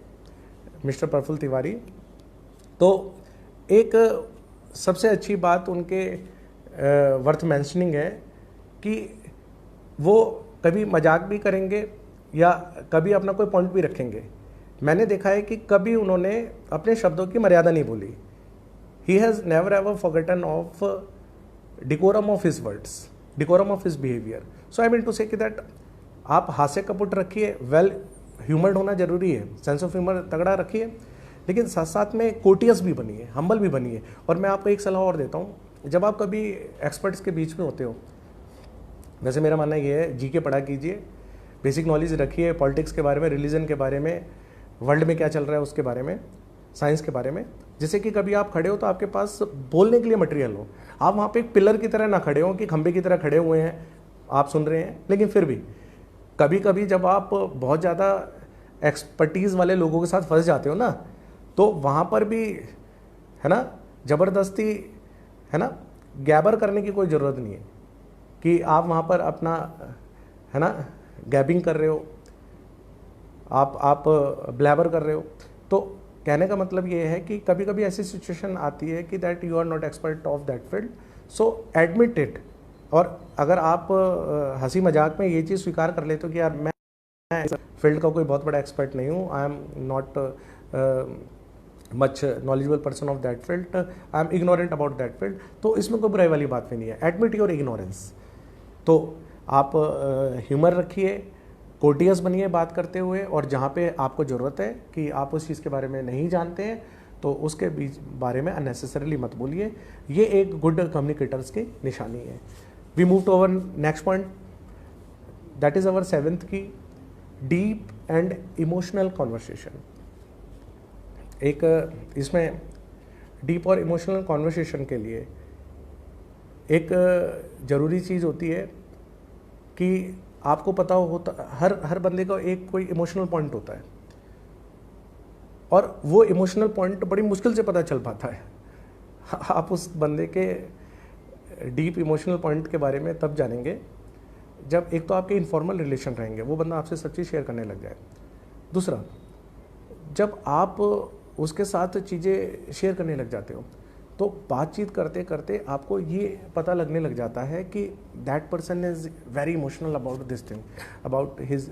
मिस्टर प्रफुल्ल तिवारी, तो एक सबसे अच्छी बात उनके वर्थ मेंशनिंग है कि वो कभी मजाक भी करेंगे या कभी अपना कोई पॉइंट भी रखेंगे। मैंने देखा है कि कभी उन्होंने अपने शब्दों की मर्यादा नहीं भूली। He has never ever forgotten of decorum of his words, decorum of his behaviour. So I mean to say कि दैट आप हास्य कपट रखिए, वेल ह्यूमर्ड होना जरूरी है, सेंस ऑफ ह्यूमर तगड़ा रखिए, लेकिन साथ साथ में कोटियस भी बनिए, हम्बल भी बनिए। और मैं आपको एक सलाह और देता हूँ, जब आप कभी एक्सपर्ट्स के बीच में होते हो, वैसे मेरा मानना ये है जीके पढ़ा कीजिए, बेसिक नॉलेज रखिए पॉलिटिक्स के बारे में, रिलीजन के बारे में, वर्ल्ड में क्या चल रहा है उसके बारे में, साइंस के बारे में, जिससे कि कभी आप खड़े हो तो आपके पास बोलने के लिए मटेरियल हो। आप वहाँ पे एक पिलर की तरह ना खड़े हो कि खंबे की तरह खड़े हुए हैं, आप सुन रहे हैं, लेकिन फिर भी कभी कभी जब आप बहुत ज़्यादा एक्सपर्टीज़ वाले लोगों के साथ फंस जाते हो ना, तो वहाँ पर भी है ना ज़बरदस्ती है ना गैबर करने की कोई ज़रूरत नहीं है कि आप वहाँ पर अपना है ना गैबिंग कर रहे हो, आप ब्लैबर कर रहे हो। तो कहने का मतलब ये है कि कभी कभी ऐसी सिचुएशन आती है कि that you are not expert of that field, so admit it. और अगर आप हंसी मजाक में ये चीज़ स्वीकार कर लेते हो कि यार मैं इस फील्ड का कोई बहुत बड़ा एक्सपर्ट नहीं हूँ, I am not much knowledgeable person of that field, I am ignorant about that field, तो इसमें कोई बुराई वाली बात भी नहीं है। Admit your ignorance. तो आप ह्यूमर रखिए, कोर्टियस बनिए बात करते हुए, और जहाँ पे आपको ज़रूरत है कि आप उस चीज़ के बारे में नहीं जानते हैं तो उसके बीच बारे में अननेसेसरीली मत बोलिए। ये एक गुड कम्युनिकेटर्स की निशानी है। We move to our next point, that is our 7th key, deep and emotional conversation. एक इसमें डीप और इमोशनल कॉन्वर्सेशन के लिए एक ज़रूरी चीज़ होती है कि आपको पता होता हर बंदे का एक कोई इमोशनल पॉइंट होता है, और वो इमोशनल पॉइंट बड़ी मुश्किल से पता चल पाता है। आप उस बंदे के डीप इमोशनल पॉइंट के बारे में तब जानेंगे जब एक तो आपके इनफॉर्मल रिलेशन रहेंगे, वो बंदा आपसे सब चीज़ शेयर करने लग जाए। दूसरा, जब आप उसके साथ चीज़ें शेयर करने लग जाते हो तो बातचीत करते करते आपको ये पता लगने लग जाता है कि that person is very emotional about this thing, about his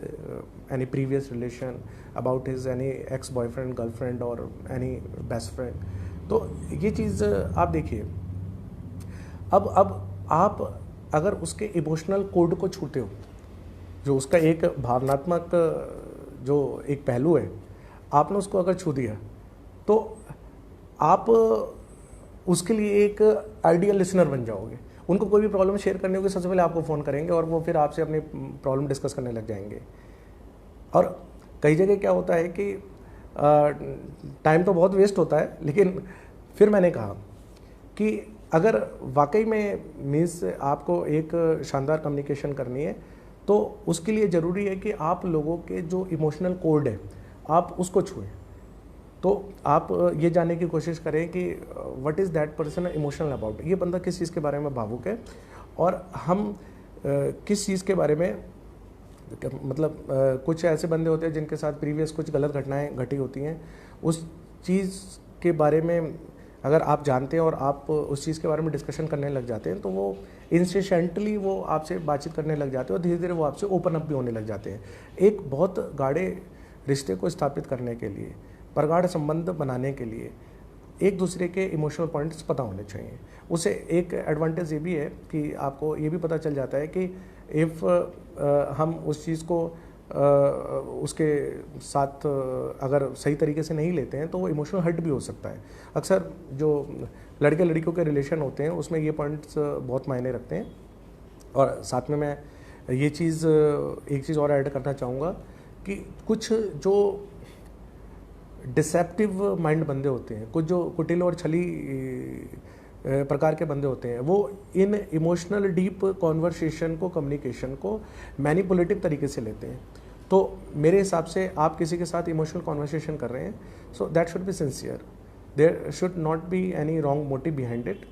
any previous relation, about his any ex boyfriend, girlfriend और एनी बेस्ट फ्रेंड। तो ये चीज़ आप देखिए, अब आप अगर उसके इमोशनल कोड को छूते हो, जो उसका एक भावनात्मक जो एक पहलू है, आपने उसको अगर छू दिया तो आप उसके लिए एक आइडियल लिसनर बन जाओगे। उनको कोई भी प्रॉब्लम शेयर करनी होगी, सबसे पहले आपको फ़ोन करेंगे और वो फिर आपसे अपनी प्रॉब्लम डिस्कस करने लग जाएंगे। और कई जगह क्या होता है कि टाइम तो बहुत वेस्ट होता है, लेकिन फिर मैंने कहा कि अगर वाकई में मीन्स आपको एक शानदार कम्युनिकेशन करनी है तो उसके लिए ज़रूरी है कि आप लोगों के जो इमोशनल कोड है आप उसको छुएं। तो आप ये जानने की कोशिश करें कि what is that person emotional about, ये बंदा किस चीज़ के बारे में भावुक है और हम किस चीज़ के बारे में, मतलब कुछ ऐसे बंदे होते हैं जिनके साथ प्रीवियस कुछ गलत घटनाएं घटी होती हैं, उस चीज़ के बारे में अगर आप जानते हैं और आप उस चीज़ के बारे में डिस्कशन करने लग जाते हैं तो वो इंस्टेंटली वो आपसे बातचीत करने लग जाते हैं और धीरे धीरे वो आपसे ओपन अप भी होने लग जाते हैं। एक बहुत गाढ़े रिश्ते को स्थापित करने के लिए, प्रगाढ़ संबंध बनाने के लिए एक दूसरे के इमोशनल पॉइंट्स पता होने चाहिए। उसे एक एडवांटेज ये भी है कि आपको ये भी पता चल जाता है कि इफ़ हम उस चीज़ को उसके साथ अगर सही तरीके से नहीं लेते हैं तो वो इमोशनल हर्ट भी हो सकता है। अक्सर जो लड़के लड़कियों के रिलेशन होते हैं उसमें ये पॉइंट्स बहुत मायने रखते हैं। और साथ में मैं ये चीज़ एक चीज़ और ऐड करना चाहूँगा कि कुछ जो डिसेप्टिव माइंड बंदे होते हैं, कुछ जो कुटिल और छली प्रकार के बंदे होते हैं, वो इन इमोशनल डीप कॉन्वर्सेशन को, कम्युनिकेशन को मैनिपुलेटिव तरीके से लेते हैं। तो मेरे हिसाब से आप किसी के साथ इमोशनल कॉन्वर्सेशन कर रहे हैं, so that should be sincere, there should not be any wrong motive behind it.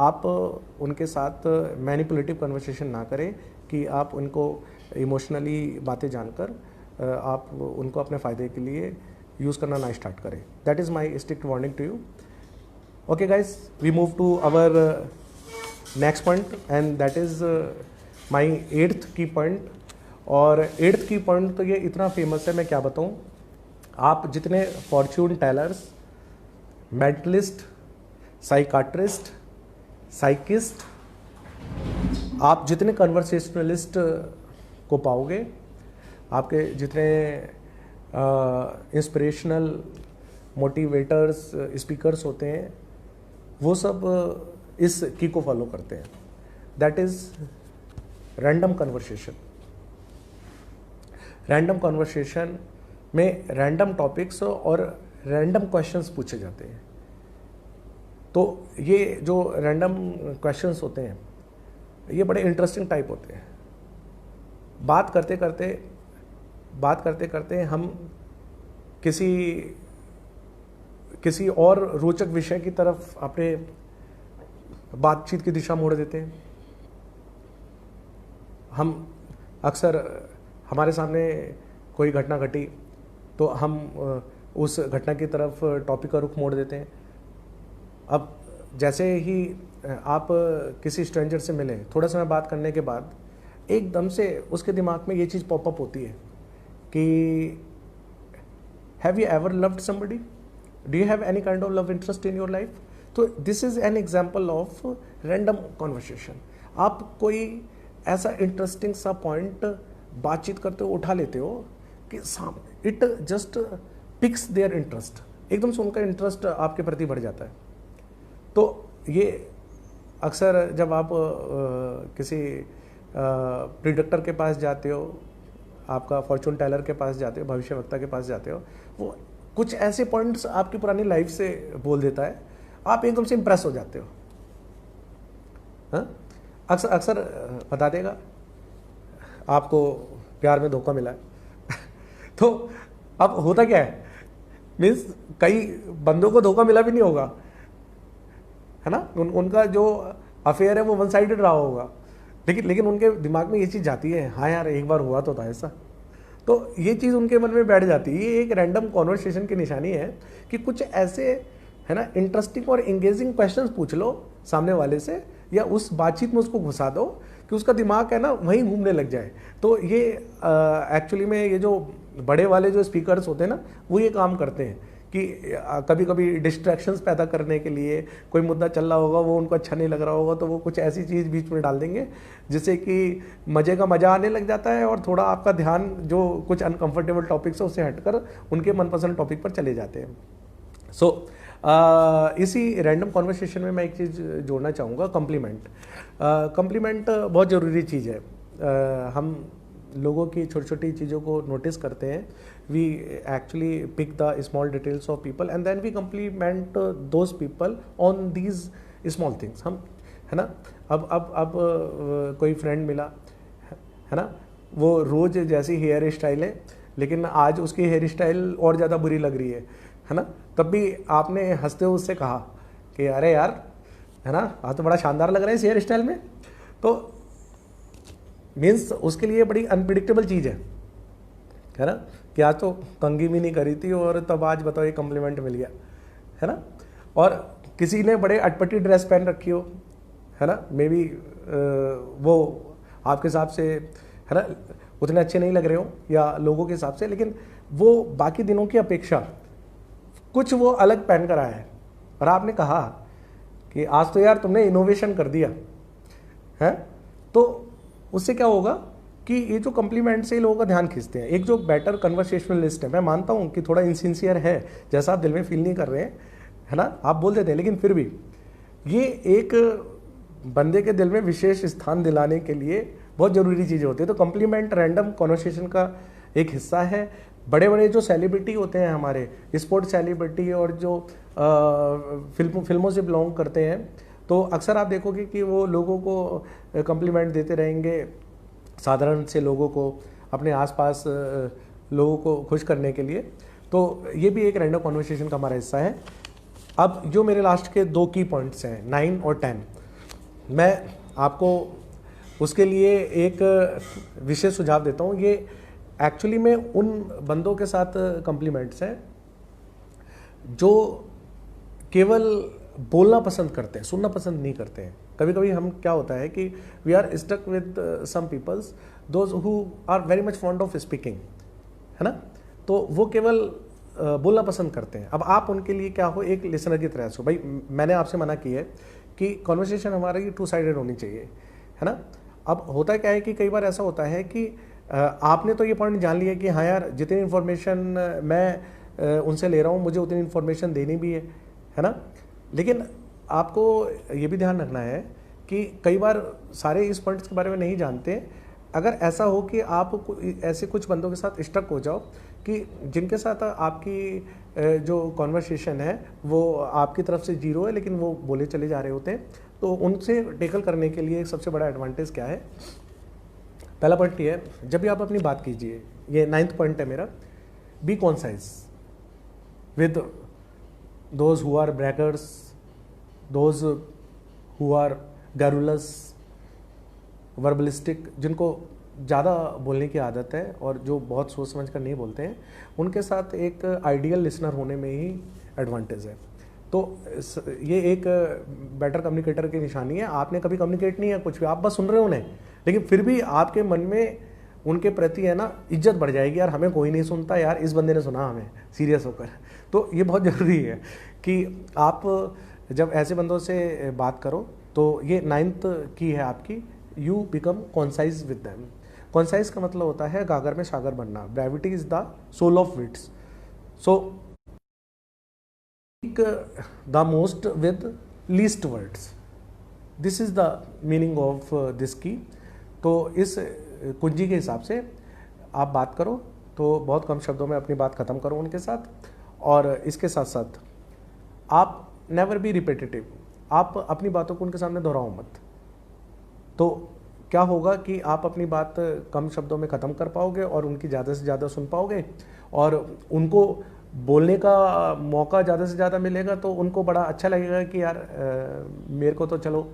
आप उनके साथ मैनिपुलेटिव कन्वर्सेशन ना करें कि आप उनको इमोशनली बातें जानकर आप उनको अपने फ़ायदे के लिए यूज़ करना ना स्टार्ट करें। That is my strict warning to you. Okay guys, we move to our next point and that is my 8th key point। और 8th की पॉइंट तो ये इतना फेमस है, मैं क्या बताऊँ। आप जितने फॉर्च्यून टेलर्स, मेंटलिस्ट, साइकाट्रिस्ट, साइकिस्ट, आप जितने कन्वर्सेशनलिस्ट को पाओगे, आपके जितने इंस्पिरेशनल मोटिवेटर्स, स्पीकर्स होते हैं, वो सब इस की को फॉलो करते हैं। That is random conversation. Random conversation में रैंडम टॉपिक्स और रैंडम क्वेश्चंस पूछे जाते हैं। तो ये जो रैंडम क्वेश्चंस होते हैं ये बड़े इंटरेस्टिंग टाइप होते हैं। बात करते करते हम किसी और रोचक विषय की तरफ अपने बातचीत की दिशा मोड़ देते हैं। हम अक्सर हमारे सामने कोई घटना घटी तो हम उस घटना की तरफ टॉपिक का रुख मोड़ देते हैं। अब जैसे ही आप किसी स्ट्रेंजर से मिलें, थोड़ा समय बात करने के बाद एकदम से उसके दिमाग में ये चीज़ पॉपअप होती है कि have you ever loved somebody, do you have any kind of love interest in your life. तो this is an example of random conversation. आप कोई ऐसा इंटरेस्टिंग सा पॉइंट बातचीत करते हो उठा लेते हो कि सामने it just picks their interest, एकदम से उनका इंटरेस्ट आपके प्रति बढ़ जाता है। तो ये अक्सर जब आप किसी प्रिडिक्टर के पास जाते हो, आपका फॉर्चून टेलर के पास जाते हो, भविष्यवक्ता के पास जाते हो, वो कुछ ऐसे पॉइंट्स आपकी पुरानी लाइफ से बोल देता है, आप एकदम से इम्प्रेस हो जाते हो। हाँ, अक्सर बता देगा आपको प्यार में धोखा मिला है तो अब होता क्या है, मीन्स कई बंदों को धोखा मिला भी नहीं होगा, है ना। उनका जो अफेयर है वो वन साइडेड रहा होगा, लेकिन उनके दिमाग में ये चीज़ जाती है, हाँ यार एक बार हुआ तो था ऐसा। तो ये चीज़ उनके मन में बैठ जाती है। ये एक रैंडम कॉन्वर्सेशन की निशानी है कि कुछ ऐसे, है ना, इंटरेस्टिंग और इंगेजिंग क्वेश्चंस पूछ लो सामने वाले से, या उस बातचीत में उसको घुसा दो कि उसका दिमाग है ना वहीं घूमने लग जाए। तो ये एक्चुअली में ये जो बड़े वाले जो स्पीकर्स होते हैं ना, वो ये काम करते हैं कि कभी कभी डिस्ट्रैक्शंस पैदा करने के लिए, कोई मुद्दा चल रहा होगा वो उनको अच्छा नहीं लग रहा होगा तो वो कुछ ऐसी चीज़ बीच में डाल देंगे जिससे कि मज़े का मज़ा आने लग जाता है और थोड़ा आपका ध्यान जो कुछ अनकंफर्टेबल टॉपिक्स है उससे हटकर उनके मनपसंद टॉपिक पर चले जाते हैं। सो इसी रैंडम कॉन्वर्सेशन में मैं एक चीज़ जोड़ना चाहूँगा, कम्प्लीमेंट। कम्प्लीमेंट बहुत ज़रूरी चीज़ है। हम लोगों की छोटी छोटी चीज़ों को नोटिस करते हैं, we actually pick the small details of people and then we compliment those people on these small things. हम, है ना, अब कोई फ्रेंड मिला, है ना, वो रोज़ जैसी हेयर स्टाइल है, लेकिन आज उसकी हेयर स्टाइल और ज़्यादा बुरी लग रही है ना, तब भी आपने हंसते हुए उससे कहा कि अरे यार, है ना, आज तो बड़ा शानदार लग रहा है इस हेयर स्टाइल में। तो मीन्स उसके लिए बड़ी अनप्रिडिक्टेबल चीज़ है ना, कि आज तो कंघी भी नहीं करी थी और तब आज बताओ ये कम्प्लीमेंट मिल गया, है ना। और किसी ने बड़े अटपटी ड्रेस पहन रखी हो, है ना, मे बी वो आपके हिसाब से, है ना, उतने अच्छे नहीं लग रहे हो या लोगों के हिसाब से, लेकिन वो बाकी दिनों की अपेक्षा कुछ वो अलग पहन कर आया है और आपने कहा कि आज तो यार तुमने इनोवेशन कर दिया है। तो उससे क्या होगा कि ये जो कम्प्लीमेंट से लोगों का ध्यान खींचते हैं, एक जो बेटर कन्वर्सेशनलिस्ट है, मैं मानता हूँ कि थोड़ा इनसिंसियर है, जैसा आप दिल में फील नहीं कर रहे हैं, है ना, आप बोल देते हैं, लेकिन फिर भी ये एक बंदे के दिल में विशेष स्थान दिलाने के लिए बहुत ज़रूरी चीज़ें होती है। तो कम्प्लीमेंट रैंडम कॉन्वर्सेशन का एक हिस्सा है। बड़े बड़े जो सेलिब्रिटी होते हैं हमारे, स्पोर्ट सेलिब्रिटी और जो फिल्मों से बिलोंग करते हैं, तो अक्सर आप देखोगे कि वो लोगों को कम्प्लीमेंट देते रहेंगे, साधारण से लोगों को, अपने आसपास लोगों को खुश करने के लिए। तो ये भी एक रैंडम कॉन्वर्सेशन का हमारा हिस्सा है। अब जो मेरे लास्ट के 2 की पॉइंट्स हैं, 9 और 10, मैं आपको उसके लिए एक विशेष सुझाव देता हूँ। ये एक्चुअली में उन बंदों के साथ कम्प्लीमेंट्स हैं जो केवल बोलना पसंद करते हैं, सुनना पसंद नहीं करते हैं। कभी कभी हम, क्या होता है कि we are stuck with some peoples those who are very much fond of speaking, है ना, तो वो केवल बोलना पसंद करते हैं। अब आप उनके लिए क्या हो, एक लिसनर की तरह से। भाई मैंने आपसे मना की है कि कॉन्वर्सेशन हमारी 2 साइडेड होनी चाहिए, है ना। अब होता क्या है कि कई बार ऐसा होता है कि आपने तो ये पॉइंट जान लिया कि हाँ यार, जितनी इन्फॉर्मेशन मैं उनसे ले रहा हूँ मुझे उतनी इन्फॉर्मेशन देनी भी है ना। लेकिन आपको ये भी ध्यान रखना है कि कई बार सारे इस पॉइंट्स के बारे में नहीं जानते। अगर ऐसा हो कि आप ऐसे कुछ बंदों के साथ स्टक हो जाओ कि जिनके साथ आपकी जो कॉन्वर्सेशन है वो आपकी तरफ से 0 है, लेकिन वो बोले चले जा रहे होते हैं, तो उनसे टेकल करने के लिए सबसे बड़ा एडवांटेज क्या है। पहला पॉइंट ये है, जब भी आप अपनी बात कीजिए, ये 9th पॉइंट है मेरा, be concise with those who are braggers, those who are garrulous, verbalistic, जिनको ज़्यादा बोलने की आदत है और जो बहुत सोच समझ कर नहीं बोलते हैं, उनके साथ एक आइडियल लिसनर होने में ही एडवांटेज है। तो ये एक बेटर कम्युनिकेटर की निशानी है। आपने कभी कम्युनिकेट नहीं है कुछ भी, आप बस सुन रहे हो उन्हें, लेकिन फिर भी आपके मन में उनके प्रति, है ना, इज्जत बढ़ जाएगी, यार हमें कोई नहीं सुनता, यार इस बंदे ने सुना हमें, सीरियस होकर। तो ये बहुत ज़रूरी है कि आप जब ऐसे बंदों से बात करो, तो ये 9th की है आपकी, you become concise with them. Concise का मतलब होता है गागर में सागर बनना। Brevity is the soul of wits. So the most with least words, this is the meaning of this key. तो इस कुंजी के हिसाब से आप बात करो तो बहुत कम शब्दों में अपनी बात ख़त्म करो उनके साथ। और इसके साथ साथ आप नेवर बी रिपीटेटिव, आप अपनी बातों को उनके सामने दोहराओ मत। तो क्या होगा कि आप अपनी बात कम शब्दों में ख़त्म कर पाओगे और उनकी ज़्यादा से ज़्यादा सुन पाओगे, और उनको बोलने का मौका ज़्यादा से ज़्यादा मिलेगा, तो उनको बड़ा अच्छा लगेगा कि यार मेरे को तो चलो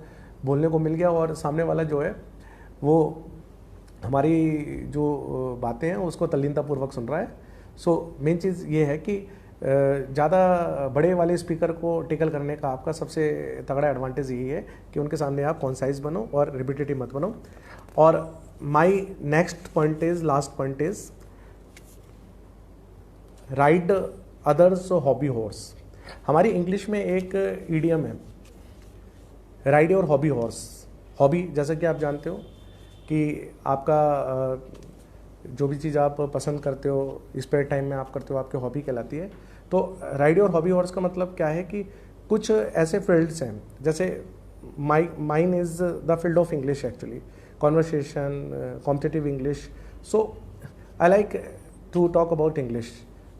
बोलने को मिल गया, और सामने वाला जो है वो हमारी जो बातें हैं उसको तल्लीनतापूर्वक सुन रहा है। सो मेन चीज़ ये है कि ज़्यादा बड़े वाले स्पीकर को टेकल करने का आपका सबसे तगड़ा एडवांटेज यही है कि उनके सामने आप कॉन्साइज बनो और रिपीटेटिव मत बनो। और my next point is, last point is, ride others hobby horse. हमारी इंग्लिश में एक ईडियम है, ride your hobby horse. Hobby, जैसा कि आप जानते हो कि आपका जो भी चीज़ आप पसंद करते हो, स्पेयर टाइम में आप करते हो, आपकी हॉबी कहलाती है। तो राइड योर हॉबी हॉर्स का मतलब क्या है कि कुछ ऐसे फील्ड्स हैं, जैसे mine is the field of English actually, conversation, competitive English. So I like to talk about English,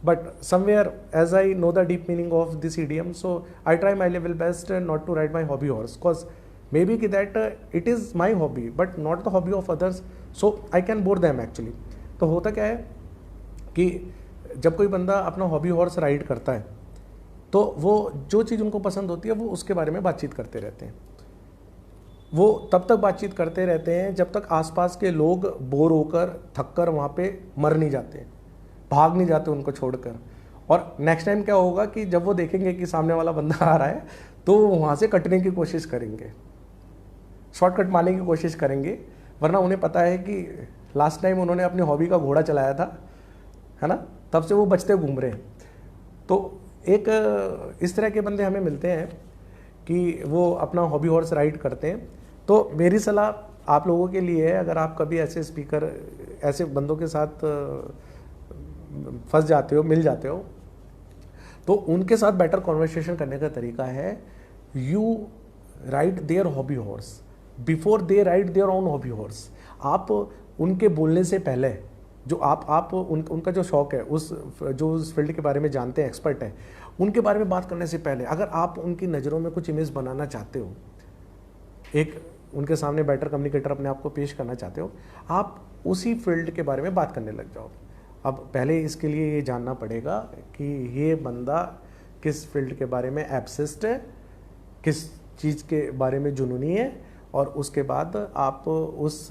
but somewhere as I know the deep meaning of this idiom, so I try my level best not to ride my hobby horse, cause maybe that it is my hobby but not the hobby of others, so I can bore them actually. तो होता क्या है कि जब कोई बंदा अपना hobby horse ride करता है तो वो जो चीज़ उनको पसंद होती है वो उसके बारे में बातचीत करते रहते हैं. वो तब तक बातचीत करते रहते हैं जब तक आसपास के लोग बोर होकर थक कर वहाँ पे मर नहीं जाते, भाग नहीं जाते उनको छोड़कर. और नेक्स्ट टाइम क्या होगा कि जब वो देखेंगे कि सामने वाला बंदा आ रहा है तो वो वहाँ से कटने की कोशिश करेंगे, शॉर्टकट मारने की कोशिश करेंगे, वरना उन्हें पता है कि लास्ट टाइम उन्होंने अपनी हॉबी का घोड़ा चलाया था, है ना, तब से वो बचते घूम रहे हैं. तो एक इस तरह के बंदे हमें मिलते हैं कि वो अपना हॉबी हॉर्स राइड करते हैं. तो मेरी सलाह आप लोगों के लिए है, अगर आप कभी ऐसे स्पीकर, ऐसे बंदों के साथ फंस जाते हो, मिल जाते हो, तो उनके साथ बेटर कॉन्वर्सेशन करने का तरीका है you ride their hobby horse before they ride their own hobby horse. आप उनके बोलने से पहले जो उनका जो शौक है, उस फील्ड के बारे में जानते हैं, एक्सपर्ट हैं, उनके बारे में बात करने से पहले अगर आप उनकी नज़रों में कुछ इमेज बनाना चाहते हो, एक उनके सामने बेटर कम्युनिकेटर अपने आप को पेश करना चाहते हो, आप उसी फील्ड के बारे में बात करने लग जाओ. अब पहले इसके लिए ये जानना पड़ेगा कि ये बंदा किस फील्ड के बारे में एब्सेस्ड है, किस चीज़ के बारे में जुनूनी है, और उसके बाद आप उस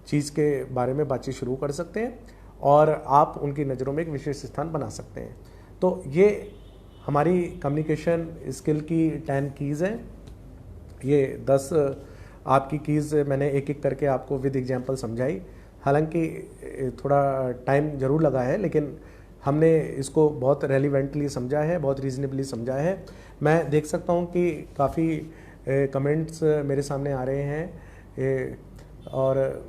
चीज़ के बारे में बातचीत शुरू कर सकते हैं और आप उनकी नज़रों में एक विशेष स्थान बना सकते हैं. तो ये हमारी कम्युनिकेशन स्किल की 10 कीज़ हैं. ये 10 आपकी कीज़ मैंने एक एक करके आपको विद एग्जांपल समझाई. हालांकि थोड़ा टाइम ज़रूर लगा है, लेकिन हमने इसको बहुत रेलिवेंटली समझा है, बहुत रीजनेबली समझा है. मैं देख सकता हूँ कि काफ़ी कमेंट्स मेरे सामने आ रहे हैं, और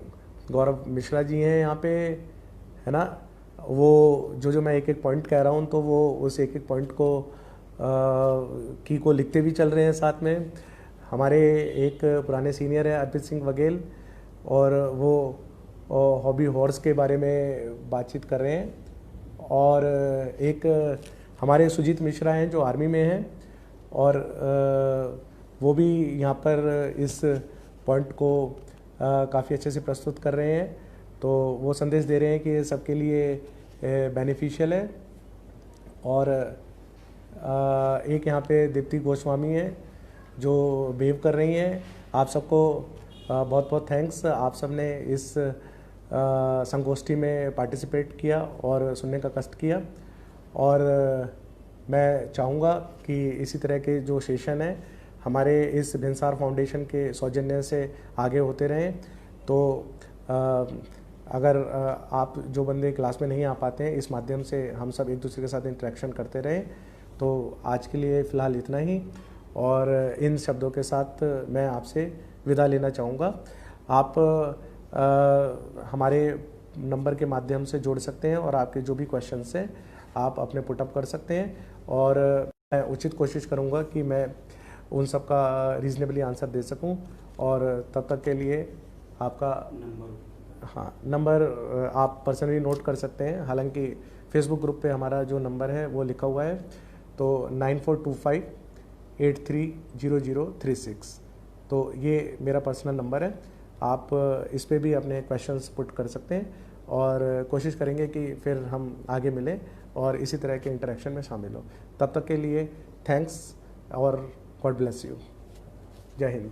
गौरव मिश्रा जी हैं यहाँ पे, है ना. वो जो मैं एक एक पॉइंट कह रहा हूँ तो वो उस एक एक पॉइंट को लिखते भी चल रहे हैं साथ में. हमारे एक पुराने सीनियर है अर्पित सिंह वघेल, और वो हॉबी हॉर्स के बारे में बातचीत कर रहे हैं. और एक हमारे सुजीत मिश्रा हैं जो आर्मी में हैं, और वो भी यहाँ पर इस पॉइंट को काफ़ी अच्छे से प्रस्तुत कर रहे हैं. तो वो संदेश दे रहे हैं कि ये सबके लिए बेनिफिशियल है. और एक यहाँ पे दीप्ति गोस्वामी है जो वेव कर रही हैं. आप सबको बहुत बहुत थैंक्स. आप सबने इस संगोष्ठी में पार्टिसिपेट किया और सुनने का कष्ट किया. और मैं चाहूँगा कि इसी तरह के जो सेशन है हमारे इस भिनसार फाउंडेशन के सौजन्य से आगे होते रहें. तो अगर आप जो बंदे क्लास में नहीं आ पाते हैं, इस माध्यम से हम सब एक दूसरे के साथ इंटरेक्शन करते रहें. तो आज के लिए फ़िलहाल इतना ही, और इन शब्दों के साथ मैं आपसे विदा लेना चाहूँगा. आप हमारे नंबर के माध्यम से जोड़ सकते हैं और आपके जो भी क्वेश्चंस हैं आप अपने पुटअप कर सकते हैं, और मैं उचित कोशिश करूँगा कि मैं उन सब का रीज़नेबली आंसर दे सकूं. और तब तक के लिए आपका नंबर आप पर्सनली नोट कर सकते हैं. हालांकि फेसबुक ग्रुप पे हमारा जो नंबर है वो लिखा हुआ है, तो 9425830036. तो ये मेरा पर्सनल नंबर है. आप इस पे भी अपने क्वेश्चंस पुट कर सकते हैं, और कोशिश करेंगे कि फिर हम आगे मिलें और इसी तरह के इंटरेक्शन में शामिल हो. तब तक के लिए थैंक्स और गॉड ब्लेस यू. जय हिंद.